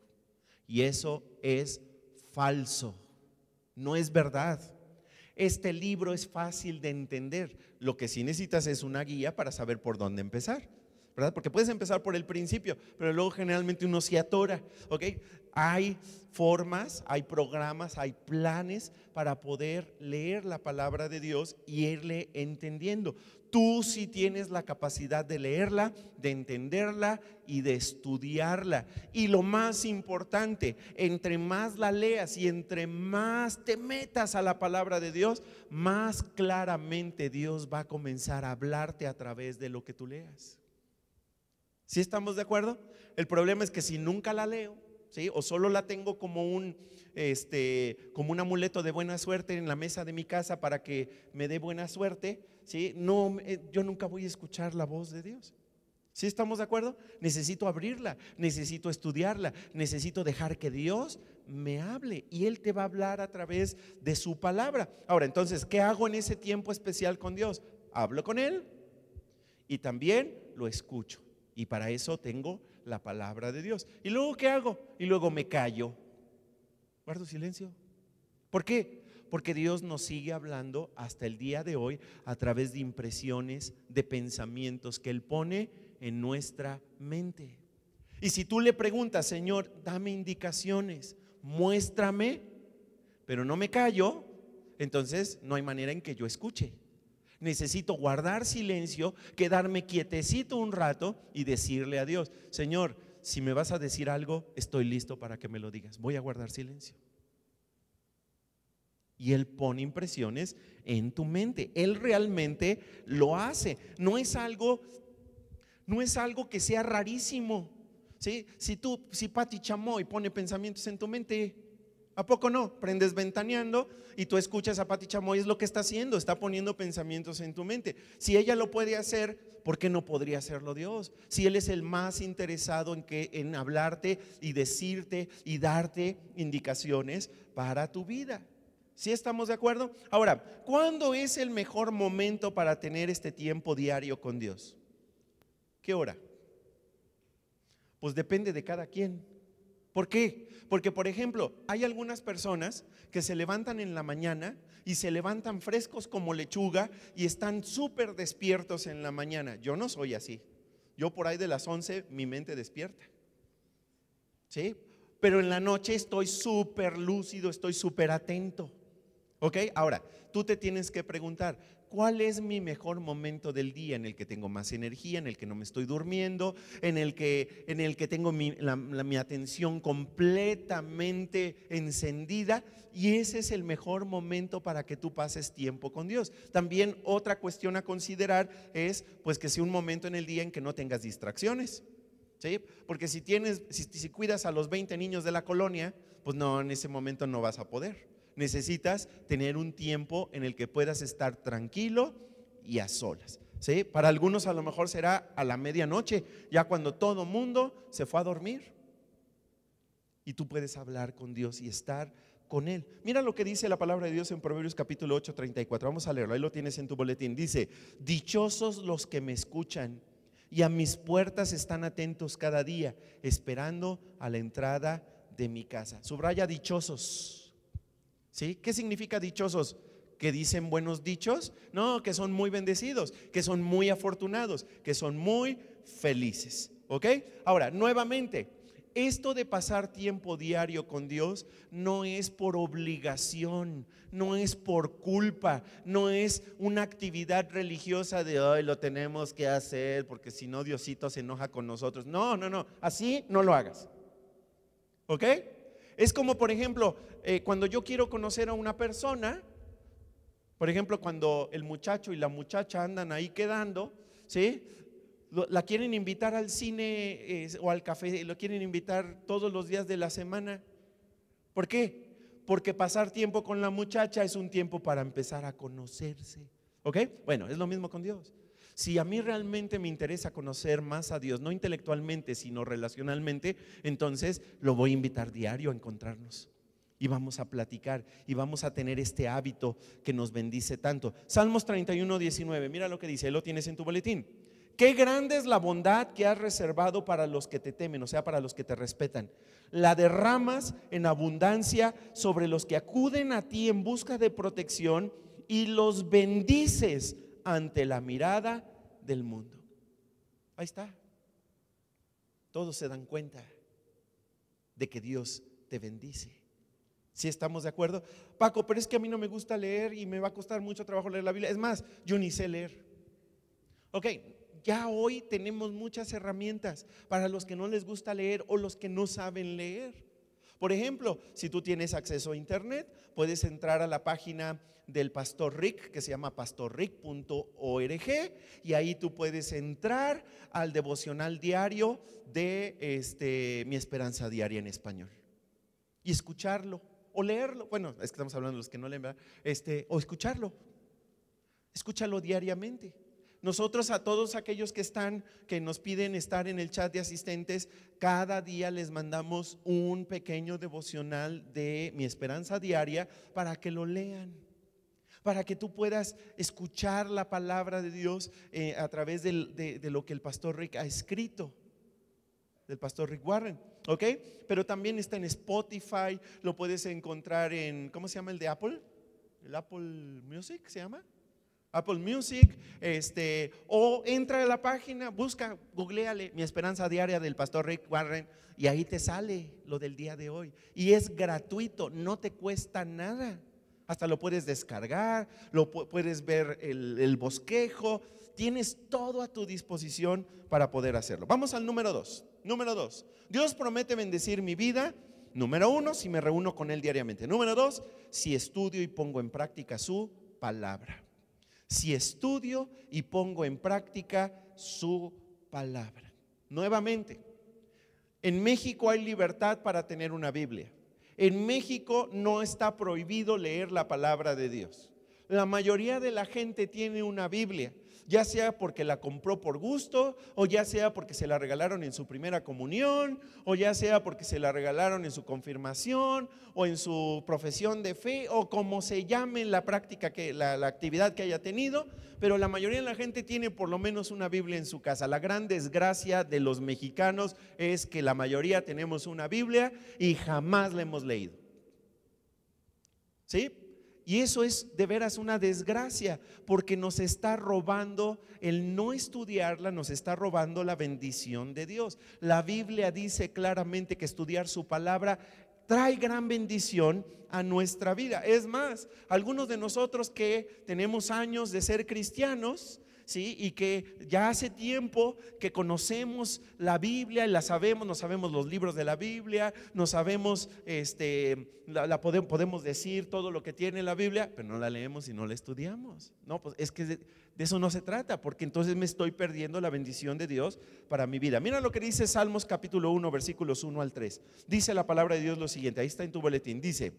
Y eso es falso, no es verdad. Este libro es fácil de entender. Lo que sí necesitas es una guía para saber por dónde empezar, ¿verdad? Porque puedes empezar por el principio, pero luego generalmente uno se atora, ¿ok? Hay formas, hay programas, hay planes para poder leer la palabra de Dios y irle entendiendo. Tú sí tienes la capacidad de leerla, de entenderla y de estudiarla. Y lo más importante, entre más la leas y entre más te metas a la palabra de Dios, más claramente Dios va a comenzar a hablarte a través de lo que tú leas. ¿Sí estamos de acuerdo? El problema es que si nunca la leo, ¿sí? O solo la tengo como un amuleto de buena suerte en la mesa de mi casa para que me dé buena suerte, ¿sí? No, yo nunca voy a escuchar la voz de Dios. ¿Sí estamos de acuerdo? Necesito abrirla, necesito estudiarla, necesito dejar que Dios me hable y Él te va a hablar a través de su palabra. Ahora, entonces, ¿qué hago en ese tiempo especial con Dios? Hablo con Él y también lo escucho. Y para eso tengo la palabra de Dios. ¿Y luego qué hago? Y luego me callo. Guardo silencio. ¿Por qué? Porque Dios nos sigue hablando hasta el día de hoy a través de impresiones, de pensamientos que Él pone en nuestra mente. Y si tú le preguntas: Señor, dame indicaciones, muéstrame, pero no me callo, entonces no hay manera en que yo escuche. Necesito guardar silencio, quedarme quietecito un rato y decirle a Dios: Señor, si me vas a decir algo, estoy listo para que me lo digas. Voy a guardar silencio. Y Él pone impresiones en tu mente. Él realmente lo hace. No es algo que sea rarísimo, ¿sí? Si Pati Chamoy pone pensamientos en tu mente, ¿a poco no? Prendes Ventaneando y tú escuchas a Pati Chamoy, es lo que está haciendo, está poniendo pensamientos en tu mente. Si ella lo puede hacer, ¿por qué no podría hacerlo Dios? Si Él es el más interesado en hablarte y decirte y darte indicaciones para tu vida. ¿Sí estamos de acuerdo? Ahora, ¿cuándo es el mejor momento para tener este tiempo diario con Dios? ¿Qué hora? Pues depende de cada quien. ¿Por qué? Porque, por ejemplo, hay algunas personas que se levantan en la mañana y se levantan frescos como lechuga y están súper despiertos en la mañana. Yo no soy así. Yo por ahí de las 11 mi mente despierta, ¿sí? Pero en la noche estoy súper lúcido, estoy súper atento. ¿Ok? Ahora, tú te tienes que preguntar: ¿cuál es mi mejor momento del día? En el que tengo más energía, en el que no me estoy durmiendo, en el que tengo mi atención completamente encendida, y ese es el mejor momento para que tú pases tiempo con Dios. También otra cuestión a considerar es pues que sea un momento en el día en que no tengas distracciones, ¿sí? Porque si cuidas a los 20 niños de la colonia, pues no, en ese momento no vas a poder. Necesitas tener un tiempo en el que puedas estar tranquilo y a solas, ¿sí? Para algunos a lo mejor será a la medianoche, ya cuando todo mundo se fue a dormir, y tú puedes hablar con Dios y estar con Él. Mira lo que dice la palabra de Dios en Proverbios capítulo 8, 34. Vamos a leerlo, ahí lo tienes en tu boletín. Dice: dichosos los que me escuchan y a mis puertas están atentos cada día, esperando a la entrada de mi casa. Subraya dichosos. ¿Sí? ¿Qué significa dichosos? ¿Que dicen buenos dichos? No, que son muy bendecidos, que son muy afortunados, que son muy felices. ¿Ok? Ahora, nuevamente, esto de pasar tiempo diario con Dios no es por obligación, no es por culpa, no es una actividad religiosa de hoy lo tenemos que hacer porque si no Diosito se enoja con nosotros. No, así no lo hagas. ¿Ok? Es como, por ejemplo, cuando yo quiero conocer a una persona, por ejemplo, cuando el muchacho y la muchacha andan ahí quedando, ¿sí? La quieren invitar al cine o al café, lo quieren invitar todos los días de la semana. ¿Por qué? Porque pasar tiempo con la muchacha es un tiempo para empezar a conocerse. ¿Ok? Bueno, es lo mismo con Dios. Si a mí realmente me interesa conocer más a Dios, no intelectualmente, sino relacionalmente, entonces lo voy a invitar diario a encontrarnos. Y vamos a platicar y vamos a tener este hábito que nos bendice tanto. Salmos 31, 19, mira lo que dice, lo tienes en tu boletín. Qué grande es la bondad que has reservado para los que te temen, o sea, para los que te respetan. La derramas en abundancia sobre los que acuden a ti en busca de protección y los bendices ante la mirada del mundo. Ahí está. Todos se dan cuenta de que Dios te bendice. ¿Sí estamos de acuerdo? Paco, pero es que a mí no me gusta leer y me va a costar mucho trabajo leer la Biblia. Es más, yo ni sé leer. Ok, ya hoy tenemos muchas herramientas para los que no les gusta leer o los que no saben leer. Por ejemplo, si tú tienes acceso a internet, puedes entrar a la página del Pastor Rick, que se llama pastorrick.org, y ahí tú puedes entrar al devocional diario de Mi Esperanza Diaria en español y escucharlo o leerlo. Bueno, es que estamos hablando de los que no leen, ¿verdad? O escucharlo. Escúchalo diariamente. Nosotros a todos aquellos que nos piden estar en el chat de asistentes, cada día les mandamos un pequeño devocional de Mi Esperanza Diaria para que lo lean, para que tú puedas escuchar la palabra de Dios a través de lo que el Pastor Rick ha escrito, del Pastor Rick Warren. ¿Ok? Pero también está en Spotify, lo puedes encontrar en, ¿cómo se llama el de Apple? ¿El Apple Music se llama? Apple Music, o entra a la página, busca, googleale Mi Esperanza Diaria del Pastor Rick Warren y ahí te sale lo del día de hoy. Y es gratuito, no te cuesta nada. Hasta lo puedes descargar, puedes ver el bosquejo, tienes todo a tu disposición para poder hacerlo. Vamos al número 2. Número 2, Dios promete bendecir mi vida. Número 1, si me reúno con Él diariamente. Número 2, si estudio y pongo en práctica su palabra. Si estudio y pongo en práctica su palabra. Nuevamente, en México hay libertad para tener una Biblia. En México no está prohibido leer la palabra de Dios. La mayoría de la gente tiene una Biblia, ya sea porque la compró por gusto, o ya sea porque se la regalaron en su primera comunión, o ya sea porque se la regalaron en su confirmación o en su profesión de fe, o como se llame la práctica, la actividad que haya tenido. Pero la mayoría de la gente tiene por lo menos una Biblia en su casa. La gran desgracia de los mexicanos es que la mayoría tenemos una Biblia y jamás la hemos leído. ¿Sí? Y eso es de veras una desgracia, porque nos está robando el no estudiarla, nos está robando la bendición de Dios. La Biblia dice claramente que estudiar su palabra trae gran bendición a nuestra vida. Es más, algunos de nosotros que tenemos años de ser cristianos, ¿sí? Y que ya hace tiempo que conocemos la Biblia y la sabemos, nos sabemos los libros de la Biblia, nos sabemos, podemos decir todo lo que tiene la Biblia, pero no la leemos y no la estudiamos. No, pues es que de eso no se trata, porque entonces me estoy perdiendo la bendición de Dios para mi vida. Mira lo que dice Salmos capítulo 1, versículos 1 al 3. Dice la palabra de Dios lo siguiente, ahí está en tu boletín, dice: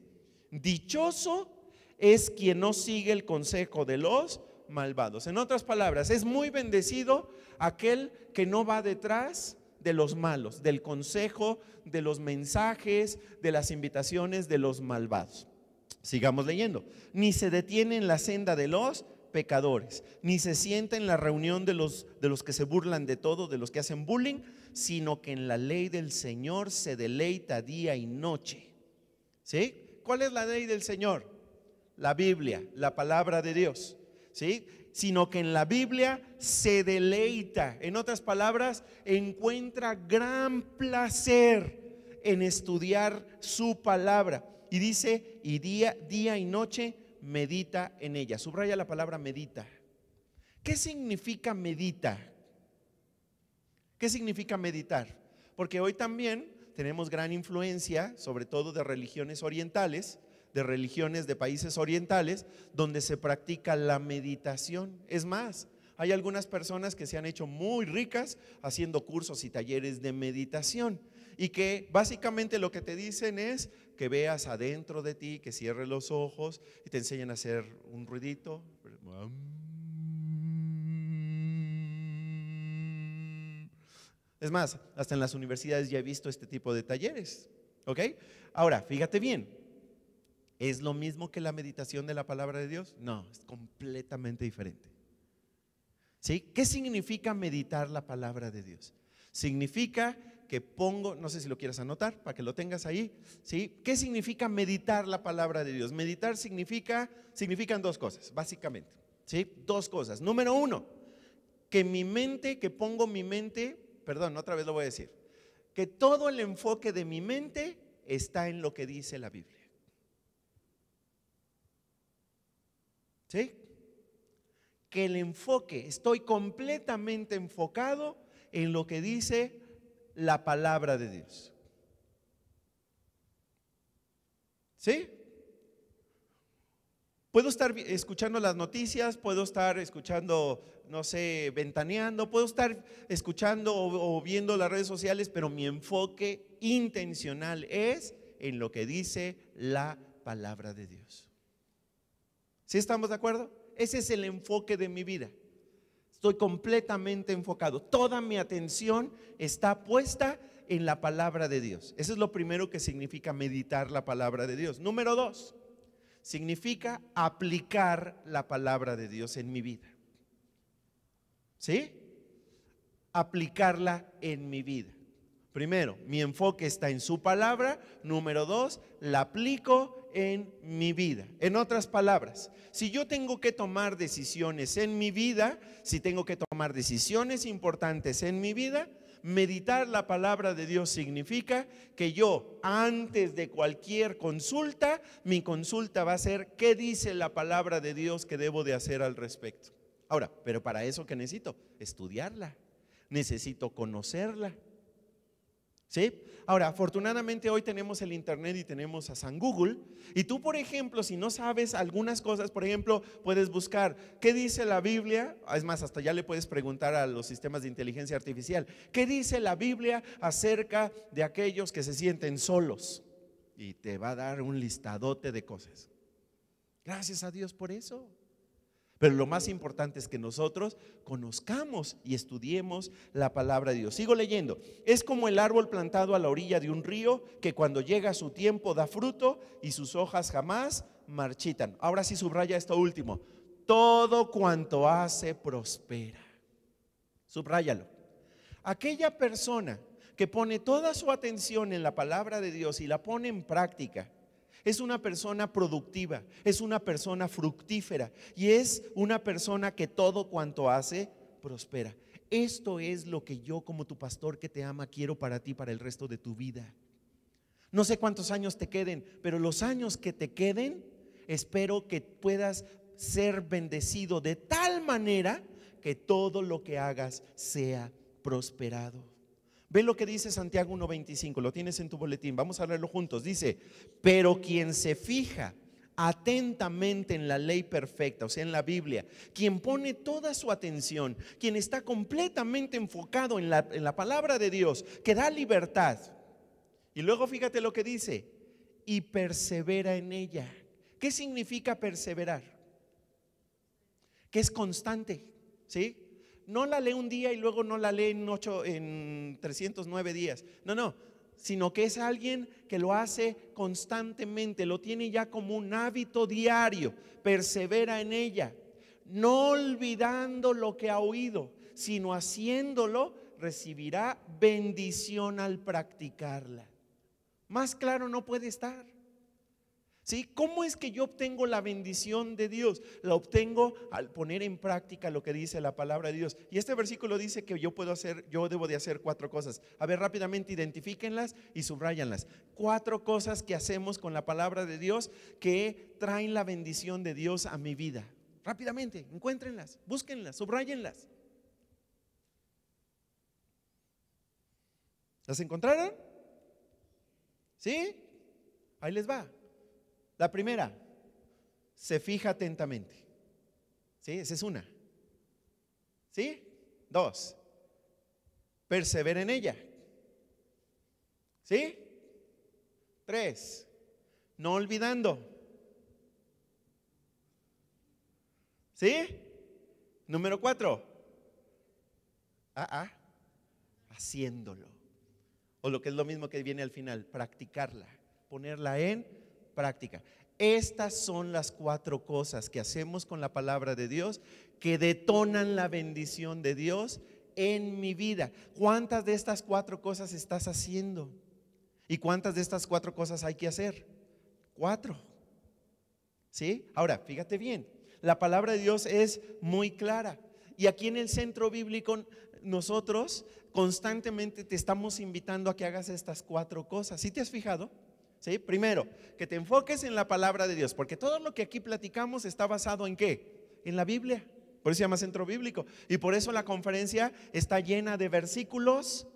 dichoso es quien no sigue el consejo de los malvados. En otras palabras, es muy bendecido aquel que no va detrás de los malos, del consejo, de los mensajes, de las invitaciones de los malvados. Sigamos leyendo. Ni se detiene en la senda de los pecadores, ni se sienta en la reunión de los que se burlan de todo, de los que hacen bullying, sino que en la ley del Señor se deleita día y noche. ¿Sí? ¿Cuál es la ley del Señor? La Biblia, la palabra de Dios. ¿Sí? Sino que en la Biblia se deleita. En otras palabras, encuentra gran placer en estudiar su palabra. Y dice, y día y noche medita en ella. Subraya la palabra medita. ¿Qué significa medita? ¿Qué significa meditar? Porque hoy también tenemos gran influencia, sobre todo de religiones orientales, de religiones de países orientales, donde se practica la meditación. Es más, hay algunas personas que se han hecho muy ricas haciendo cursos y talleres de meditación, y que básicamente lo que te dicen es que veas adentro de ti, que cierres los ojos y te enseñan a hacer un ruidito. Es más, hasta en las universidades ya he visto este tipo de talleres. ¿Ok? Ahora, fíjate bien. ¿Es lo mismo que la meditación de la palabra de Dios? No, es completamente diferente. ¿Sí? ¿Qué significa meditar la palabra de Dios? Significa que pongo, no sé si lo quieras anotar para que lo tengas ahí, ¿sí? ¿Qué significa meditar la palabra de Dios? Meditar significan dos cosas, básicamente, ¿sí? Dos cosas. Número uno, que pongo mi mente, perdón, otra vez lo voy a decir, que todo el enfoque de mi mente está en lo que dice la Biblia. ¿Sí? Que el enfoque, estoy completamente enfocado en lo que dice la palabra de Dios. ¿Sí? Puedo estar escuchando las noticias, puedo estar escuchando, no sé, ventaneando, puedo estar escuchando o viendo las redes sociales, pero mi enfoque intencional es en lo que dice la palabra de Dios. ¿Sí estamos de acuerdo? Ese es el enfoque de mi vida. Estoy completamente enfocado. Toda mi atención está puesta en la palabra de Dios. Eso es lo primero que significa meditar la palabra de Dios. Número dos, significa aplicar la palabra de Dios en mi vida. ¿Sí? Aplicarla en mi vida. Primero, mi enfoque está en su palabra. Número dos, la aplico en mi vida. En otras palabras, si yo tengo que tomar decisiones en mi vida, si tengo que tomar decisiones importantes en mi vida, meditar la palabra de Dios significa que yo, antes de cualquier consulta, mi consulta va a ser ¿qué dice la palabra de Dios que debo de hacer al respecto? Ahora, pero para eso, ¿qué necesito? Estudiarla, necesito conocerla. ¿Sí? Ahora, afortunadamente hoy tenemos el internet y tenemos a San Google, y tú, por ejemplo, si no sabes algunas cosas, por ejemplo, puedes buscar ¿qué dice la Biblia? Es más, hasta ya le puedes preguntar a los sistemas de inteligencia artificial, ¿qué dice la Biblia acerca de aquellos que se sienten solos? Y te va a dar un listadote de cosas. Gracias a Dios por eso. Pero lo más importante es que nosotros conozcamos y estudiemos la palabra de Dios. Sigo leyendo. Es como el árbol plantado a la orilla de un río que cuando llega su tiempo da fruto y sus hojas jamás marchitan. Ahora sí subraya esto último. Todo cuanto hace prospera. Subráyalo. Aquella persona que pone toda su atención en la palabra de Dios y la pone en práctica, es una persona productiva, es una persona fructífera y es una persona que todo cuanto hace prospera. Esto es lo que yo, como tu pastor que te ama, quiero para ti, para el resto de tu vida. No sé cuántos años te queden, pero los años que te queden, espero que puedas ser bendecido de tal manera que todo lo que hagas sea prosperado. Ve lo que dice Santiago 1:25, lo tienes en tu boletín, vamos a leerlo juntos. Dice: pero quien se fija atentamente en la ley perfecta, o sea, en la Biblia, quien pone toda su atención, quien está completamente enfocado en la palabra de Dios, que da libertad. Y luego fíjate lo que dice: y persevera en ella. ¿Qué significa perseverar? Que es constante, ¿sí? No la lee un día y luego no la lee en 309 días. No, sino que es alguien que lo hace constantemente, lo tiene ya como un hábito diario. Persevera en ella, no olvidando lo que ha oído, sino haciéndolo, recibirá bendición al practicarla. Más claro no puede estar. ¿Sí? ¿Cómo es que yo obtengo la bendición de Dios? La obtengo al poner en práctica lo que dice la palabra de Dios. Y este versículo dice que yo debo de hacer 4 cosas. A ver, rápidamente identifíquenlas y subrayanlas. 4 cosas que hacemos con la palabra de Dios que traen la bendición de Dios a mi vida. Rápidamente, encuéntrenlas, búsquenlas, subrayenlas. ¿Las encontraron? ¿Sí? Ahí les va. La primera, se fija atentamente. ¿Sí? Esa es una. ¿Sí? 2, persevera en ella. ¿Sí? 3, no olvidando. ¿Sí? Número 4, haciéndolo. O lo que es lo mismo que viene al final, practicarla, ponerla en práctica. Estas son las 4 cosas que hacemos con la palabra de Dios que detonan la bendición de Dios en mi vida. ¿Cuántas de estas 4 cosas estás haciendo? ¿Y cuántas de estas 4 cosas hay que hacer? 4. ¿Sí? Ahora, fíjate bien, la palabra de Dios es muy clara. Y aquí en el centro bíblico nosotros constantemente te estamos invitando a que hagas estas 4 cosas. ¿Sí te has fijado? ¿Sí? Primero, que te enfoques en la palabra de Dios, porque todo lo que aquí platicamos está basado ¿en qué? En la Biblia. Por eso se llama centro bíblico. Y por eso la conferencia está llena de versículos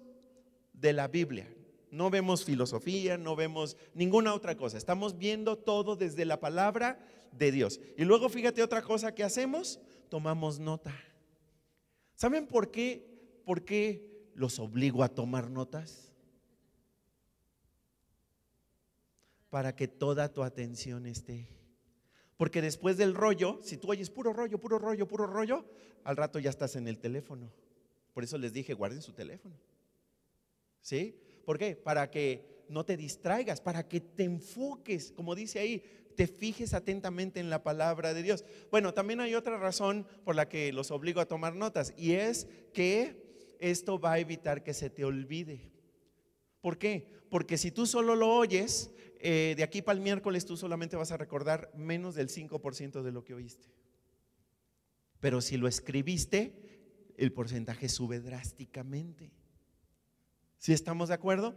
de la Biblia. No vemos filosofía, no vemos ninguna otra cosa. Estamos viendo todo desde la palabra de Dios. Y luego fíjate otra cosa que hacemos, tomamos nota. ¿Saben por qué los obligo a tomar notas? Para que toda tu atención esté. Porque después del rollo, si tú oyes puro rollo, puro rollo, puro rollo, al rato ya estás en el teléfono. Por eso les dije, guarden su teléfono. ¿Sí? ¿Por qué? Para que no te distraigas, para que te enfoques, como dice ahí, te fijes atentamente en la palabra de Dios. Bueno, también hay otra razón por la que los obligo a tomar notas, y es que esto va a evitar que se te olvide. ¿Por qué? Porque si tú solo lo oyes, de aquí para el miércoles tú solamente vas a recordar menos del 5% de lo que oíste. Pero si lo escribiste, el porcentaje sube drásticamente. ¿Sí estamos de acuerdo?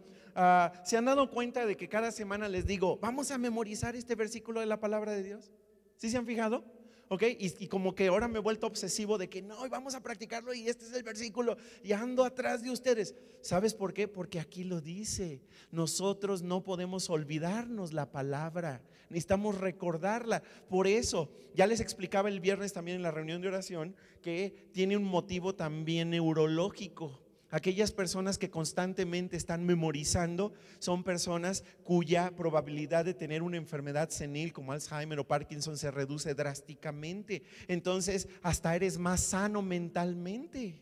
¿Se han dado cuenta de que cada semana les digo, vamos a memorizar este versículo de la palabra de Dios? ¿Sí se han fijado? ¿Ok? Y como que ahora me he vuelto obsesivo de que no, vamos a practicarlo y este es el versículo y ando atrás de ustedes. ¿Sabes por qué? Porque aquí lo dice. Nosotros no podemos olvidarnos la palabra, necesitamos recordarla. Por eso, ya les explicaba el viernes también en la reunión de oración que tiene un motivo también neurológico. Aquellas personas que constantemente están memorizando son personas cuya probabilidad de tener una enfermedad senil como Alzheimer o Parkinson se reduce drásticamente. Entonces, hasta eres más sano mentalmente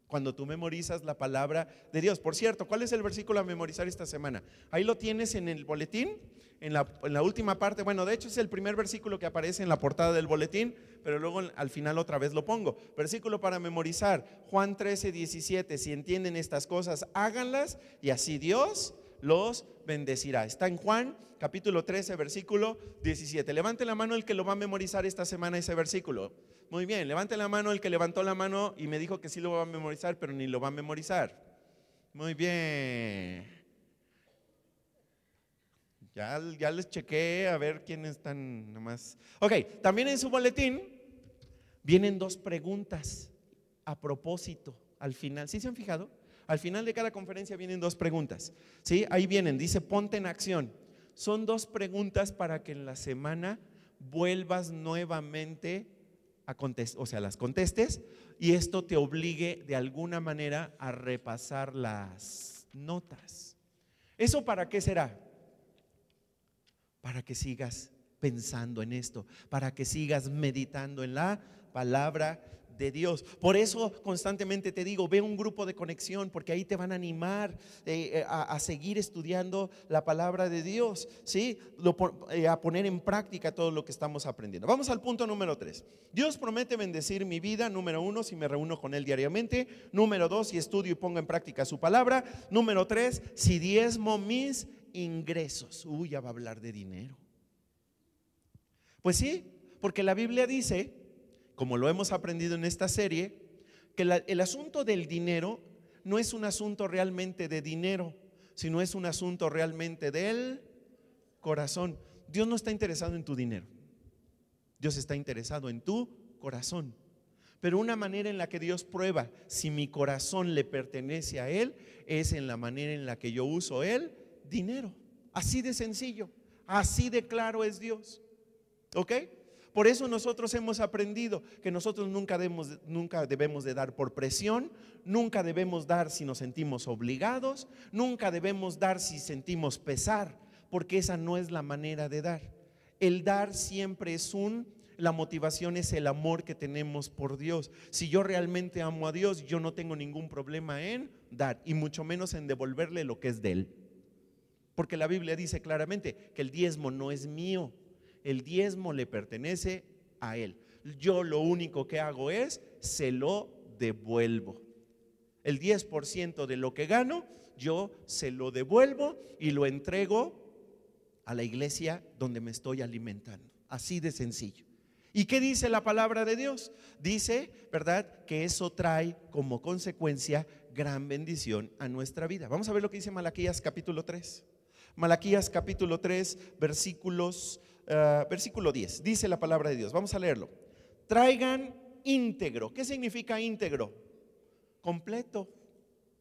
cuando tú memorizas la palabra de Dios. Por cierto, ¿cuál es el versículo a memorizar esta semana? Ahí lo tienes en el boletín, en la última parte. Bueno, de hecho es el primer versículo que aparece en la portada del boletín, pero luego al final otra vez lo pongo. Versículo para memorizar, Juan 13:17. Si entienden estas cosas, háganlas y así Dios los bendecirá. Está en Juan capítulo 13, versículo 17. Levante la mano el que lo va a memorizar esta semana ese versículo. Muy bien, levante la mano el que levantó la mano y me dijo que sí lo va a memorizar, pero ni lo va a memorizar. Muy bien. Ya les chequé a ver quiénes están nomás. Ok, también en su boletín vienen 2 preguntas a propósito al final. ¿Sí se han fijado? Al final de cada conferencia vienen 2 preguntas. ¿Sí? Ahí vienen, dice ponte en acción. Son 2 preguntas para que en la semana vuelvas nuevamente a contestar, o sea, las contestes, y esto te obligue de alguna manera a repasar las notas. ¿Eso para qué será? Para que sigas pensando en esto, para que sigas meditando en la palabra de Dios. Por eso constantemente te digo, ve un grupo de conexión, porque ahí te van a animar a seguir estudiando la palabra de Dios, ¿sí? A poner en práctica todo lo que estamos aprendiendo. Vamos al punto número 3. Dios promete bendecir mi vida, número 1, si me reúno con Él diariamente. Número 2, si estudio y pongo en práctica su palabra. Número 3, si diezmo mis ingresos. Ya va a hablar de dinero. Pues sí, porque la Biblia dice, como lo hemos aprendido en esta serie, que el asunto del dinero no es un asunto realmente de dinero, sino es un asunto realmente del corazón. Dios no está interesado en tu dinero, Dios está interesado en tu corazón. Pero una manera en la que Dios prueba si mi corazón le pertenece a Él es en la manera en la que yo uso el dinero. Así de sencillo, así de claro es Dios. ¿Ok? Por eso nosotros hemos aprendido que nosotros nunca debemos de dar por presión, nunca debemos dar si nos sentimos obligados, nunca debemos dar si sentimos pesar, porque esa no es la manera de dar. El dar siempre es la motivación es el amor que tenemos por Dios. Si yo realmente amo a Dios, yo no tengo ningún problema en dar, y mucho menos en devolverle lo que es de Él. Porque la Biblia dice claramente que el diezmo no es mío, el diezmo le pertenece a Él. Yo lo único que hago es se lo devuelvo. El 10% de lo que gano, yo se lo devuelvo y lo entrego a la iglesia donde me estoy alimentando. Así de sencillo. ¿Y qué dice la palabra de Dios? Dice, ¿verdad?, que eso trae como consecuencia gran bendición a nuestra vida. Vamos a ver lo que dice Malaquías capítulo 3. Malaquías capítulo 3, versículo 10. Dice la palabra de Dios. Vamos a leerlo. Traigan íntegro. ¿Qué significa íntegro? Completo.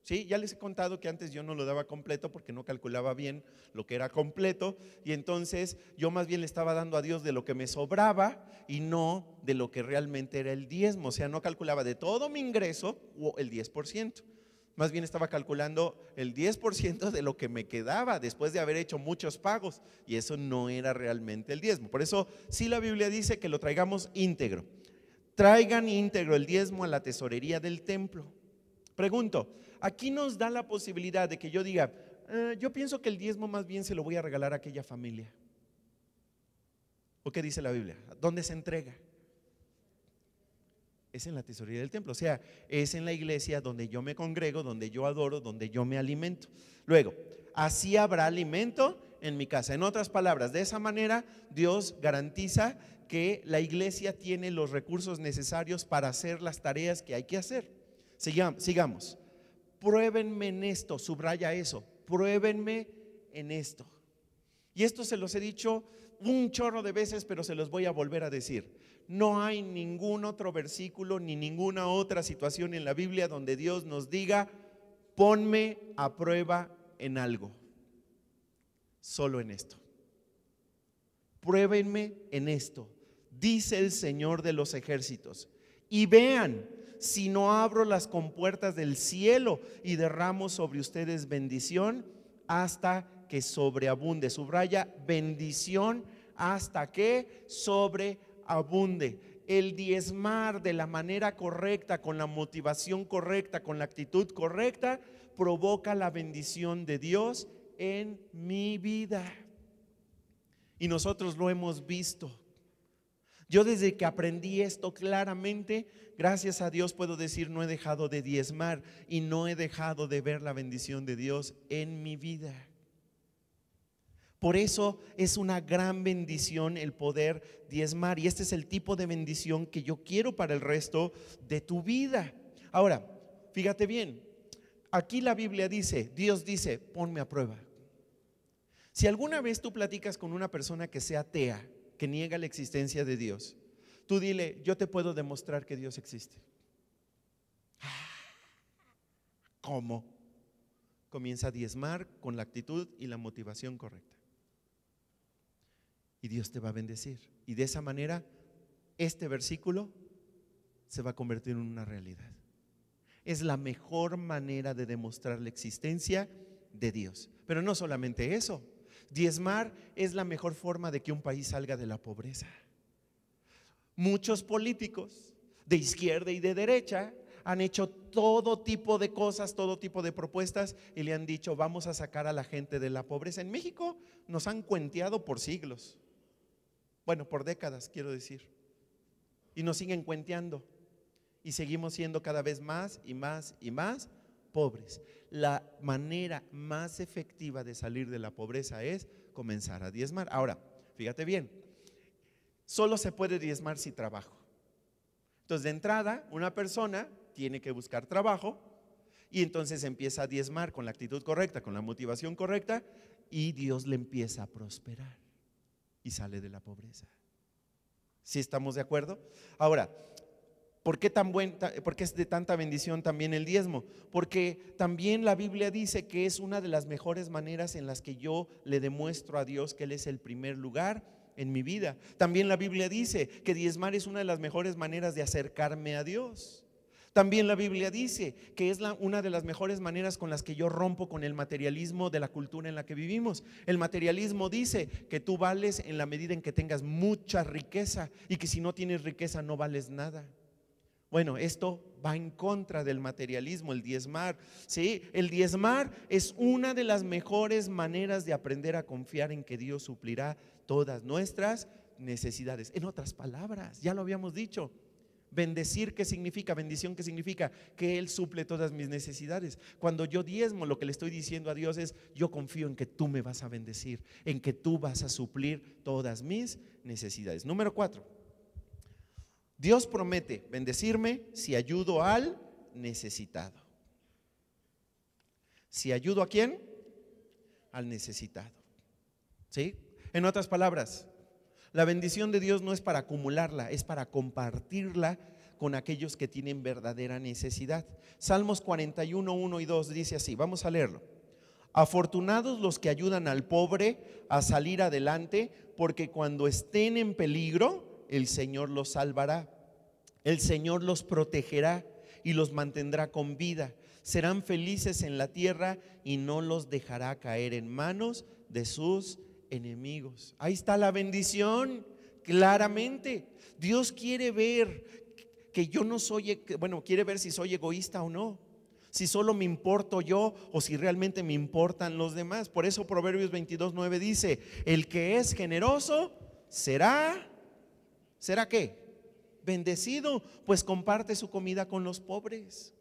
Sí, ya les he contado que antes yo no lo daba completo porque no calculaba bien lo que era completo, y entonces yo más bien le estaba dando a Dios de lo que me sobraba y no de lo que realmente era el diezmo. O sea, no calculaba de todo mi ingreso o el 10%. Más bien estaba calculando el 10% de lo que me quedaba después de haber hecho muchos pagos, y eso no era realmente el diezmo. Por eso sí la Biblia dice que lo traigamos íntegro. Traigan íntegro el diezmo a la tesorería del templo. Pregunto, aquí nos da la posibilidad de que yo diga, yo pienso que el diezmo más bien se lo voy a regalar a aquella familia. ¿O qué dice la Biblia? ¿Dónde se entrega? Es en la tesorería del templo, o sea, es en la iglesia donde yo me congrego, donde yo adoro, donde yo me alimento. Luego, así habrá alimento en mi casa. En otras palabras, de esa manera Dios garantiza que la iglesia tiene los recursos necesarios para hacer las tareas que hay que hacer. Sigamos. Pruébenme en esto, subraya eso, pruébenme en esto. Y esto se los he dicho un chorro de veces, pero se los voy a volver a decir. No hay ningún otro versículo ni ninguna otra situación en la Biblia donde Dios nos diga, ponme a prueba en algo. Solo en esto. Pruébenme en esto, dice el Señor de los ejércitos, y vean si no abro las compuertas del cielo y derramo sobre ustedes bendición hasta que sobreabunde. Subraya, bendición hasta que sobreabunde. El diezmar de la manera correcta, con la motivación correcta, con la actitud correcta, provoca la bendición de Dios en mi vida. Y nosotros lo hemos visto. Yo desde que aprendí esto claramente, gracias a Dios puedo decir, no he dejado de diezmar y no he dejado de ver la bendición de Dios en mi vida. Por eso es una gran bendición el poder diezmar, y este es el tipo de bendición que yo quiero para el resto de tu vida. Ahora, fíjate bien, aquí la Biblia dice, Dios dice, ponme a prueba. Si alguna vez tú platicas con una persona que sea atea, que niega la existencia de Dios, tú dile, yo te puedo demostrar que Dios existe. ¿Cómo? Comienza a diezmar con la actitud y la motivación correcta. Y Dios te va a bendecir. Y de esa manera, este versículo se va a convertir en una realidad. Es la mejor manera de demostrar la existencia de Dios. Pero no solamente eso, diezmar es la mejor forma de que un país salga de la pobreza. Muchos políticos de izquierda y de derecha han hecho todo tipo de cosas, todo tipo de propuestas y le han dicho, vamos a sacar a la gente de la pobreza. En México nos han cuenteado por siglos, bueno, por décadas quiero decir, y nos siguen cuenteando y seguimos siendo cada vez más y más y más pobres. La manera más efectiva de salir de la pobreza es comenzar a diezmar. Ahora, fíjate bien, solo se puede diezmar si trabajo. Entonces, de entrada, una persona tiene que buscar trabajo y entonces empieza a diezmar con la actitud correcta, con la motivación correcta, y Dios le empieza a prosperar y sale de la pobreza. ¿Sí estamos de acuerdo? Ahora, ¿por qué es de tanta bendición también el diezmo? Porque también la Biblia dice que es una de las mejores maneras en las que yo le demuestro a Dios que Él es el primer lugar en mi vida. También la Biblia dice que diezmar es una de las mejores maneras de acercarme a Dios. También la Biblia dice que es una de las mejores maneras con las que yo rompo con el materialismo de la cultura en la que vivimos. El materialismo dice que tú vales en la medida en que tengas mucha riqueza y que si no tienes riqueza no vales nada. Bueno, esto va en contra del materialismo, el diezmar. Sí, el diezmar es una de las mejores maneras de aprender a confiar en que Dios suplirá todas nuestras necesidades. En otras palabras, ya lo habíamos dicho, bendecir, ¿qué significa? Bendición, ¿qué significa? Que Él suple todas mis necesidades. Cuando yo diezmo, lo que le estoy diciendo a Dios es, yo confío en que tú me vas a bendecir, en que tú vas a suplir todas mis necesidades. Número 4. Dios promete bendecirme si ayudo al necesitado. ¿Si ayudo a quién? Al necesitado. ¿Sí? En otras palabras, la bendición de Dios no es para acumularla, es para compartirla con aquellos que tienen verdadera necesidad. Salmos 41, 1 y 2 dice así, vamos a leerlo. Afortunados los que ayudan al pobre a salir adelante, porque cuando estén en peligro, el Señor los salvará. El Señor los protegerá y los mantendrá con vida. Serán felices en la tierra y no los dejará caer en manos de sus enemigos. Ahí está la bendición, claramente. Dios quiere ver que yo no soy, bueno, quiere ver si soy egoísta o no, si solo me importo yo o si realmente me importan los demás. Por eso Proverbios 22:9 dice, el que es generoso ¿será qué? Bendecido, pues comparte su comida con los pobres.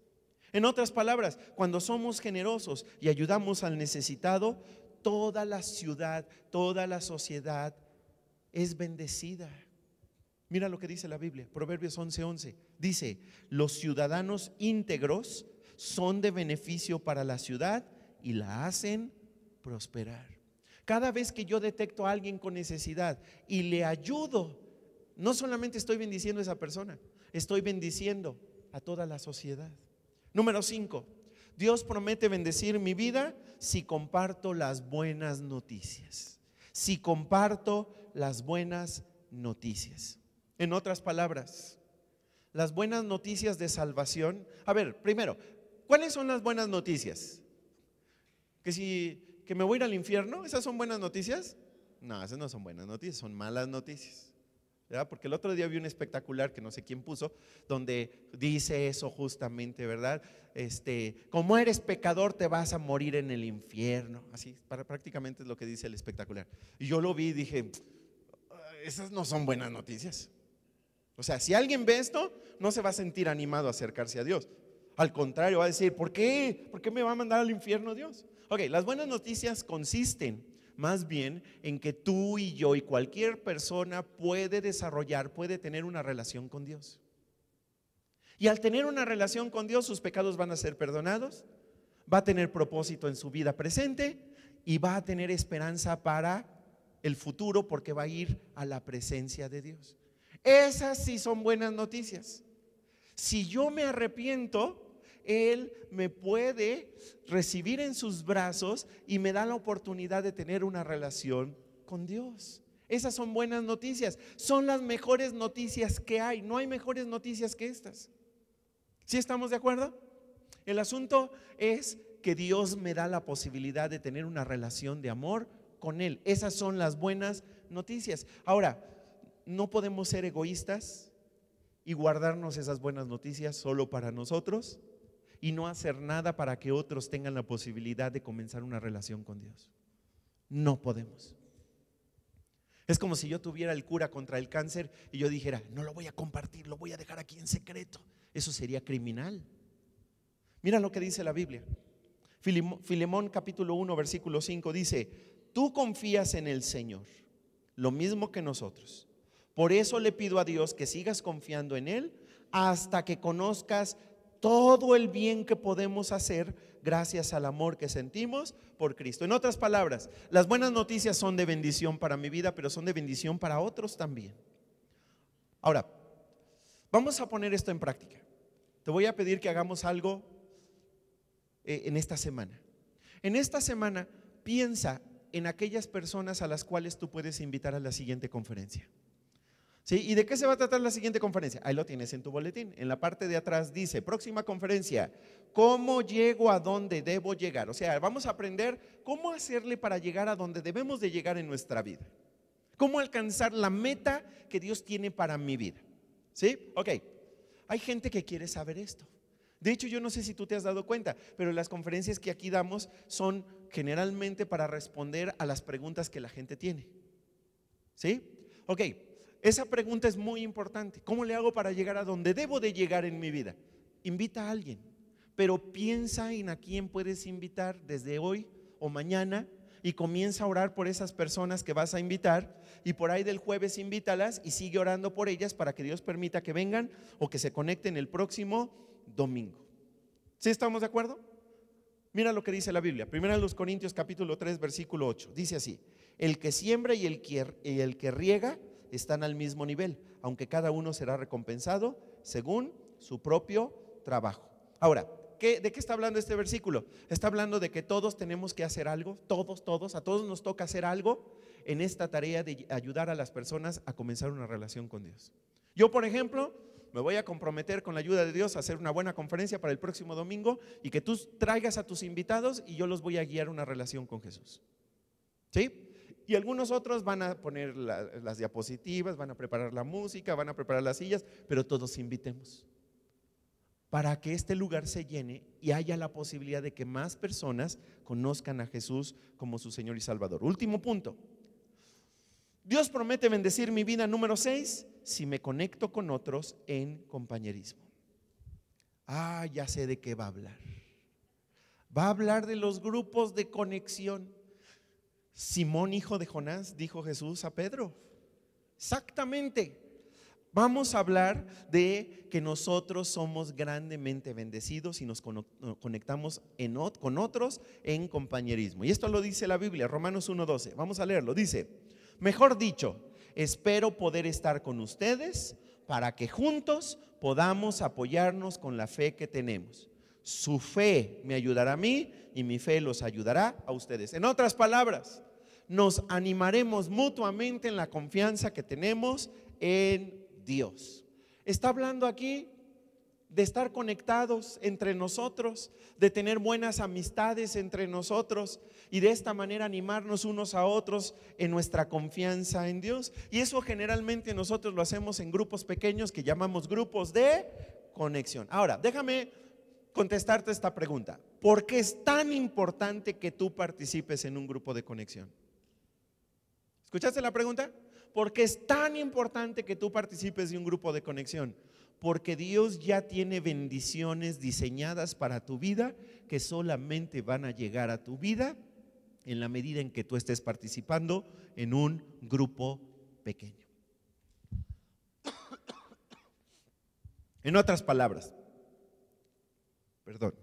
En otras palabras, cuando somos generosos y ayudamos al necesitado, toda la ciudad, toda la sociedad es bendecida. Mira lo que dice la Biblia, Proverbios 11:11. Dice, los ciudadanos íntegros son de beneficio para la ciudad y la hacen prosperar. Cada vez que yo detecto a alguien con necesidad y le ayudo, no solamente estoy bendiciendo a esa persona, estoy bendiciendo a toda la sociedad. Número 5, Dios promete bendecir mi vida si comparto las buenas noticias. Si comparto las buenas noticias. En otras palabras, las buenas noticias de salvación. A ver, primero, ¿cuáles son las buenas noticias? Que me voy a ir al infierno, ¿esas son buenas noticias? No, esas no son buenas noticias, son malas noticias. ¿Verdad? Porque el otro día vi un espectacular que no sé quién puso, donde dice eso justamente, ¿verdad? Como eres pecador te vas a morir en el infierno. Así, prácticamente es lo que dice el espectacular. Y yo lo vi y dije, esas no son buenas noticias. O sea, si alguien ve esto, no se va a sentir animado a acercarse a Dios. Al contrario, va a decir, ¿por qué? ¿Por qué me va a mandar al infierno Dios? Ok, las buenas noticias consisten más bien en que tú y yo y cualquier persona puede tener una relación con Dios. Y al tener una relación con Dios, sus pecados van a ser perdonados, va a tener propósito en su vida presente y va a tener esperanza para el futuro porque va a ir a la presencia de Dios. Esas sí son buenas noticias. Si yo me arrepiento, Él me puede recibir en sus brazos y me da la oportunidad de tener una relación con Dios. Esas son buenas noticias, son las mejores noticias que hay. No hay mejores noticias que estas. ¿Sí estamos de acuerdo? El asunto es que Dios me da la posibilidad de tener una relación de amor con Él. Esas son las buenas noticias. Ahora, no podemos ser egoístas y guardarnos esas buenas noticias solo para nosotros y no hacer nada para que otros tengan la posibilidad de comenzar una relación con Dios. No podemos. Es como si yo tuviera el cura contra el cáncer y yo dijera, no lo voy a compartir, lo voy a dejar aquí en secreto. Eso sería criminal. Mira lo que dice la Biblia. Filemón capítulo 1 versículo 5 dice: tú confías en el Señor, lo mismo que nosotros. Por eso le pido a Dios que sigas confiando en Él hasta que conozcas todo el bien que podemos hacer gracias al amor que sentimos por Cristo. En otras palabras, las buenas noticias son de bendición para mi vida, pero son de bendición para otros también. Ahora, vamos a poner esto en práctica. Te voy a pedir que hagamos algo en esta semana. En esta semana piensa en aquellas personas a las cuales tú puedes invitar a la siguiente conferencia. ¿Sí? ¿Y de qué se va a tratar la siguiente conferencia? Ahí lo tienes en tu boletín. En la parte de atrás dice: próxima conferencia, ¿cómo llego a donde debo llegar? O sea, vamos a aprender cómo hacerle para llegar a donde debemos de llegar en nuestra vida. Cómo alcanzar la meta que Dios tiene para mi vida. ¿Sí? Ok. Hay gente que quiere saber esto. De hecho, yo no sé si tú te has dado cuenta, pero las conferencias que aquí damos son generalmente para responder a las preguntas que la gente tiene. ¿Sí? Ok. Esa pregunta es muy importante. ¿Cómo le hago para llegar a donde debo de llegar en mi vida? Invita a alguien, pero piensa en a quién puedes invitar desde hoy o mañana y comienza a orar por esas personas que vas a invitar, y por ahí del jueves invítalas y sigue orando por ellas para que Dios permita que vengan o que se conecten el próximo domingo. ¿Sí estamos de acuerdo? Mira lo que dice la Biblia. Primera de los Corintios capítulo 3 versículo 8. Dice así: el que siembra y el que riega están al mismo nivel, aunque cada uno será recompensado según su propio trabajo. Ahora, ¿de qué está hablando este versículo? Está hablando de que todos tenemos que hacer algo, a todos nos toca hacer algo en esta tarea de ayudar a las personas a comenzar una relación con Dios. Yo, por ejemplo, me voy a comprometer con la ayuda de Dios a hacer una buena conferencia para el próximo domingo y que tú traigas a tus invitados y yo los voy a guiar a una relación con Jesús. ¿Sí? Y algunos otros van a poner las diapositivas, van a preparar la música, van a preparar las sillas, pero todos invitemos para que este lugar se llene y haya la posibilidad de que más personas conozcan a Jesús como su Señor y Salvador. Último punto. Dios promete bendecir mi vida. Número 6, si me conecto con otros en compañerismo. Ya sé de qué va a hablar. Va a hablar de los grupos de conexión. Simón, hijo de Jonás, dijo Jesús a Pedro. Exactamente. Vamos a hablar de que nosotros somos grandemente bendecidos y nos conectamos con otros en compañerismo. Y esto lo dice la Biblia, Romanos 1:12. Vamos a leerlo. Dice: mejor dicho, espero poder estar con ustedes para que juntos podamos apoyarnos con la fe que tenemos. Su fe me ayudará a mí y mi fe los ayudará a ustedes. En otras palabras, nos animaremos mutuamente en la confianza que tenemos en Dios. Está hablando aquí de estar conectados entre nosotros, de tener buenas amistades entre nosotros y de esta manera animarnos unos a otros en nuestra confianza en Dios. Y eso generalmente nosotros lo hacemos en grupos pequeños que llamamos grupos de conexión. Ahora, déjame contestarte esta pregunta: ¿por qué es tan importante que tú participes en un grupo de conexión? ¿Escuchaste la pregunta? ¿Por qué es tan importante que tú participes de un grupo de conexión? Porque Dios ya tiene bendiciones diseñadas para tu vida que solamente van a llegar a tu vida en la medida en que tú estés participando en un grupo pequeño. En otras palabras, perdón,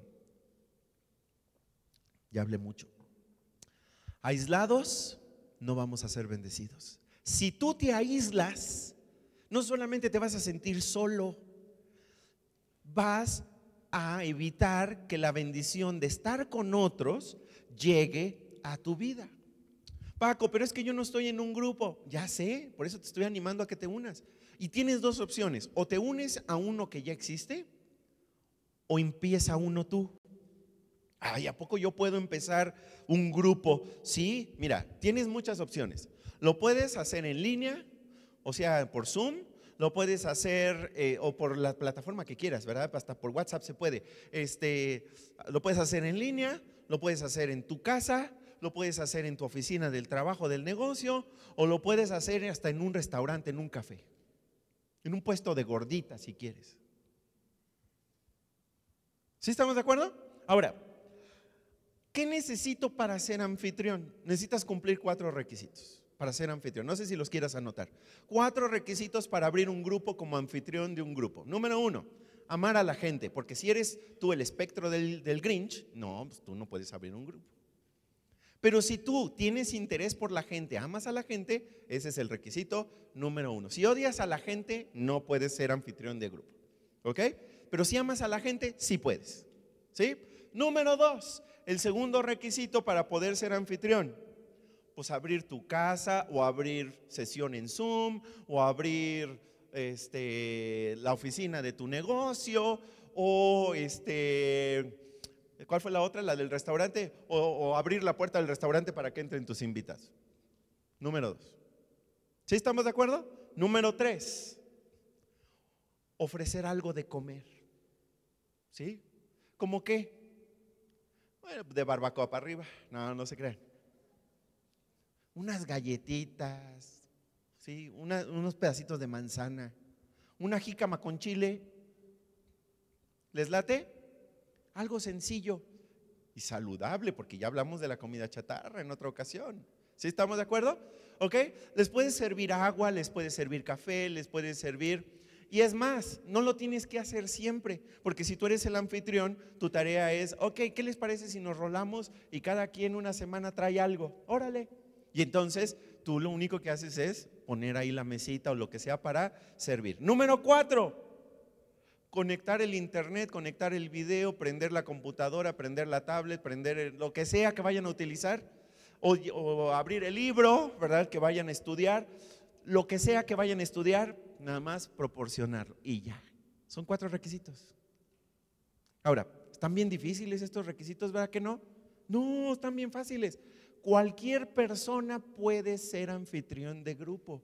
ya hablé mucho. Aislados no vamos a ser bendecidos. Si tú te aíslas, no solamente te vas a sentir solo, vas a evitar que la bendición de estar con otros llegue a tu vida. Paco, pero es que yo no estoy en un grupo. Ya sé, por eso te estoy animando a que te unas. Y tienes dos opciones: o te unes a uno que ya existe, o empieza uno tú. Ay, ¿a poco yo puedo empezar un grupo? Sí, mira, tienes muchas opciones. Lo puedes hacer en línea, o sea, por Zoom. Lo puedes hacer o por la plataforma que quieras, ¿verdad? Hasta por WhatsApp se puede. Lo puedes hacer en línea, lo puedes hacer en tu casa, lo puedes hacer en tu oficina del trabajo, del negocio, o lo puedes hacer hasta en un restaurante, en un café, en un puesto de gorditas si quieres. ¿Sí estamos de acuerdo? Ahora, ¿qué necesito para ser anfitrión? Necesitas cumplir 4 requisitos para ser anfitrión. No sé si los quieras anotar. 4 requisitos para abrir un grupo como anfitrión de un grupo. Número 1, amar a la gente, porque si eres tú el espectro del Grinch, no, pues tú no puedes abrir un grupo. Pero si tú tienes interés por la gente, amas a la gente, ese es el requisito número 1. Si odias a la gente, no puedes ser anfitrión de grupo, ¿ok? Pero si amas a la gente, sí puedes, ¿sí? Número 2, el segundo requisito para poder ser anfitrión, pues abrir tu casa o abrir sesión en Zoom o abrir la oficina de tu negocio o ¿cuál fue la otra? La del restaurante o abrir la puerta del restaurante para que entren tus invitados. Número 2. ¿Sí estamos de acuerdo? Número 3, ofrecer algo de comer. ¿Sí? ¿Cómo qué? Bueno, de barbacoa para arriba. No se crean. Unas galletitas, ¿sí? Unos pedacitos de manzana, una jícama con chile. ¿Les late? Algo sencillo y saludable, porque ya hablamos de la comida chatarra en otra ocasión. ¿Sí estamos de acuerdo? ¿Ok? Les puedes servir agua, les puedes servir café, les puedes servir. Y es más, no lo tienes que hacer siempre, porque si tú eres el anfitrión, tu tarea es, ok, ¿qué les parece si nos rolamos y cada quien una semana trae algo? Órale. Y entonces tú lo único que haces es poner ahí la mesita o lo que sea para servir. Número 4, conectar el internet, conectar el video, prender la computadora, prender la tablet, prender lo que sea que vayan a utilizar, o abrir el libro, ¿verdad? Que vayan a estudiar, lo que sea que vayan a estudiar, nada más proporcionarlo y ya. Son 4 requisitos. Ahora, ¿están bien difíciles estos requisitos, verdad que no? No, están bien fáciles. Cualquier persona puede ser anfitrión de grupo.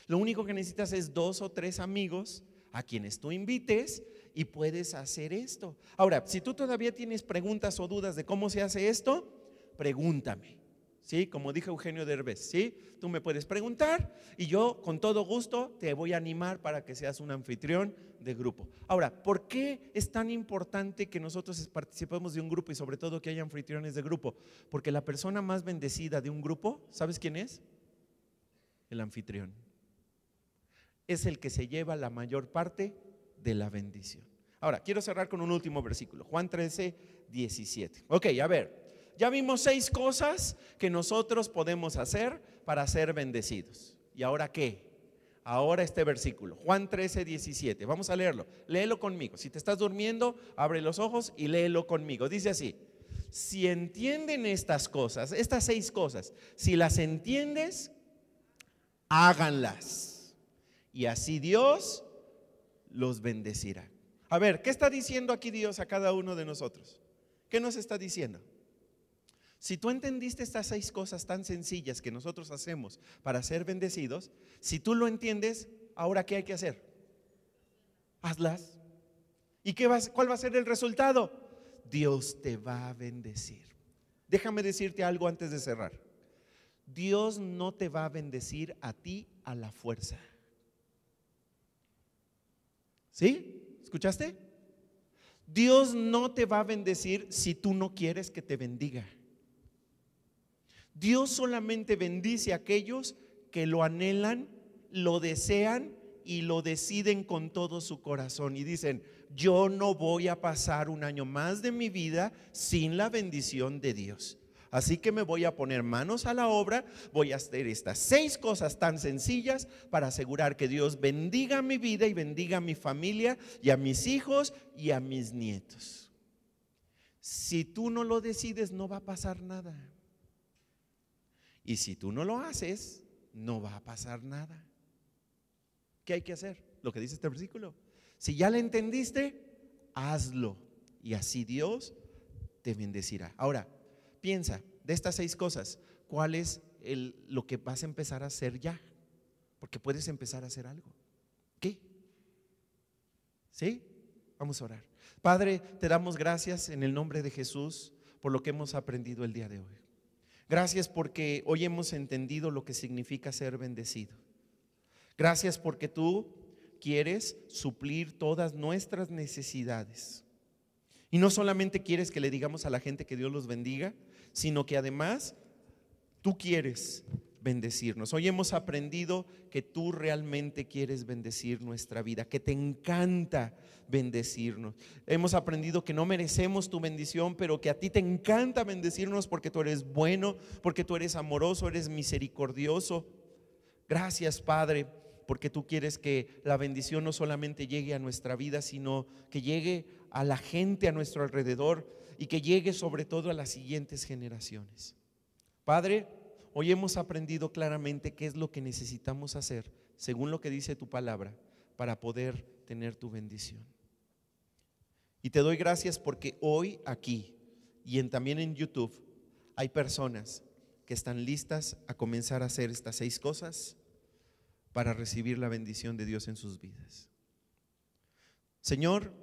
Lo único que necesitas es 2 o 3 amigos a quienes tú invites y puedes hacer esto. Ahora, si tú todavía tienes preguntas o dudas de cómo se hace esto, pregúntame, ¿sí? Como dijo Eugenio Derbez, ¿sí? Tú me puedes preguntar y yo con todo gusto te voy a animar para que seas un anfitrión de grupo. Ahora, ¿por qué es tan importante que nosotros participemos de un grupo y sobre todo que haya anfitriones de grupo? Porque la persona más bendecida de un grupo, ¿sabes quién es? El anfitrión. Es el que se lleva la mayor parte de la bendición. Ahora, quiero cerrar con un último versículo, Juan 13:17. Ok, a ver, ya vimos 6 cosas que nosotros podemos hacer para ser bendecidos. ¿Y ahora qué? Ahora este versículo, Juan 13:17. Vamos a leerlo. Léelo conmigo. Si te estás durmiendo, abre los ojos y léelo conmigo. Dice así: si entienden estas cosas, estas 6 cosas, si las entiendes, háganlas. Y así Dios los bendecirá. A ver, ¿qué está diciendo aquí Dios a cada uno de nosotros? ¿Qué nos está diciendo? Si tú entendiste estas 6 cosas tan sencillas que nosotros hacemos para ser bendecidos, si tú lo entiendes, ¿ahora qué hay que hacer? Hazlas. ¿Y cuál va a ser el resultado? Dios te va a bendecir. Déjame decirte algo antes de cerrar. Dios no te va a bendecir a ti a la fuerza. ¿Sí? ¿Escuchaste? Dios no te va a bendecir si tú no quieres que te bendiga. Dios solamente bendice a aquellos que lo anhelan, lo desean y lo deciden con todo su corazón y dicen: yo no voy a pasar un año más de mi vida sin la bendición de Dios. Así que me voy a poner manos a la obra, voy a hacer estas 6 cosas tan sencillas para asegurar que Dios bendiga mi vida y bendiga a mi familia y a mis hijos y a mis nietos. Si tú no lo decides, no va a pasar nada. Y si tú no lo haces, no va a pasar nada. ¿Qué hay que hacer? Lo que dice este versículo. Si ya le entendiste, hazlo y así Dios te bendecirá. Ahora, piensa de estas 6 cosas, ¿cuál es lo que vas a empezar a hacer ya? Porque puedes empezar a hacer algo. ¿Qué? ¿Sí? Vamos a orar. Padre, te damos gracias en el nombre de Jesús por lo que hemos aprendido el día de hoy. Gracias porque hoy hemos entendido lo que significa ser bendecido. Gracias porque tú quieres suplir todas nuestras necesidades. Y no solamente quieres que le digamos a la gente que Dios los bendiga, sino que además tú quieres bendecirnos. Hoy hemos aprendido que tú realmente quieres bendecir nuestra vida, que te encanta bendecirnos. Hemos aprendido que no merecemos tu bendición, pero que a ti te encanta bendecirnos porque tú eres bueno, porque tú eres amoroso, eres misericordioso. Gracias, Padre, porque tú quieres que la bendición no solamente llegue a nuestra vida, sino que llegue a la gente a nuestro alrededor y que llegue sobre todo a las siguientes generaciones. Padre, hoy hemos aprendido claramente qué es lo que necesitamos hacer, según lo que dice tu palabra, para poder tener tu bendición. Y te doy gracias porque hoy aquí y también en YouTube hay personas que están listas a comenzar a hacer estas 6 cosas para recibir la bendición de Dios en sus vidas. Señor,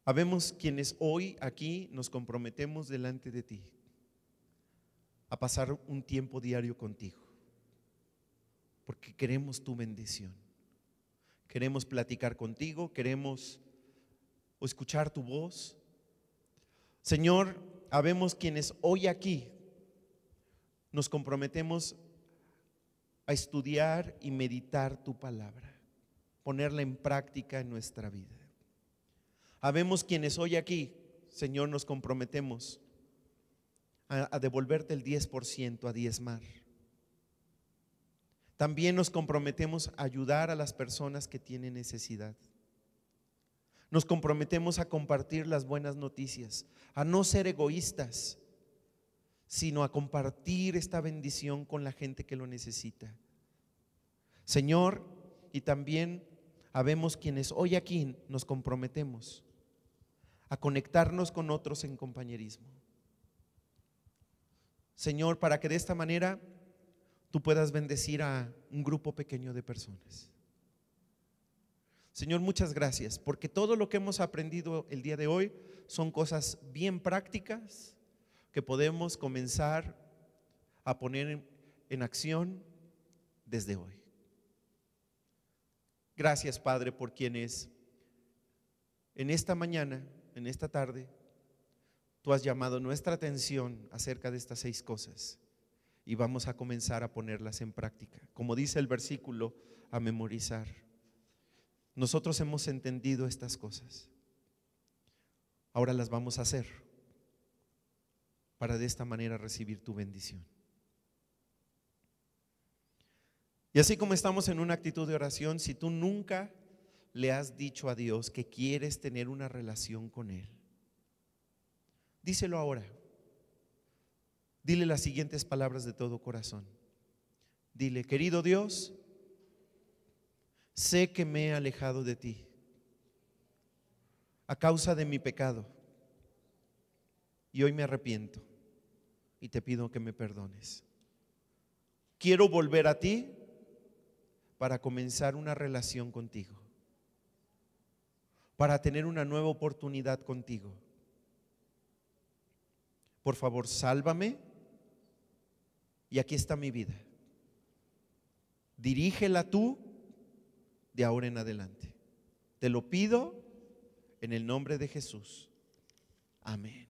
habemos quienes hoy aquí nos comprometemos delante de ti a pasar un tiempo diario contigo, porque queremos tu bendición. Queremos platicar contigo, queremos escuchar tu voz. Señor, habemos quienes hoy aquí nos comprometemos a estudiar y meditar tu palabra, ponerla en práctica en nuestra vida. Habemos quienes hoy aquí, Señor, nos comprometemos a devolverte el 10%, a diezmar. También nos comprometemos a ayudar a las personas que tienen necesidad. Nos comprometemos a compartir las buenas noticias, a no ser egoístas, sino a compartir esta bendición con la gente que lo necesita. Señor, y también habemos quienes hoy aquí nos comprometemos a conectarnos con otros en compañerismo. Señor, para que de esta manera tú puedas bendecir a un grupo pequeño de personas. Señor, muchas gracias, porque todo lo que hemos aprendido el día de hoy son cosas bien prácticas que podemos comenzar a poner en acción desde hoy. Gracias, Padre, por quienes en esta mañana, en esta tarde, tú has llamado nuestra atención acerca de estas 6 cosas y vamos a comenzar a ponerlas en práctica. Como dice el versículo, a memorizar. Nosotros hemos entendido estas cosas. Ahora las vamos a hacer para de esta manera recibir tu bendición. Y así como estamos en una actitud de oración, si tú nunca le has dicho a Dios que quieres tener una relación con Él, díselo ahora. Dile las siguientes palabras de todo corazón. Dile: querido Dios, sé que me he alejado de ti a causa de mi pecado y hoy me arrepiento y te pido que me perdones. Quiero volver a ti para comenzar una relación contigo, para tener una nueva oportunidad contigo. Por favor, sálvame y aquí está mi vida. Dirígela tú de ahora en adelante. Te lo pido en el nombre de Jesús. Amén.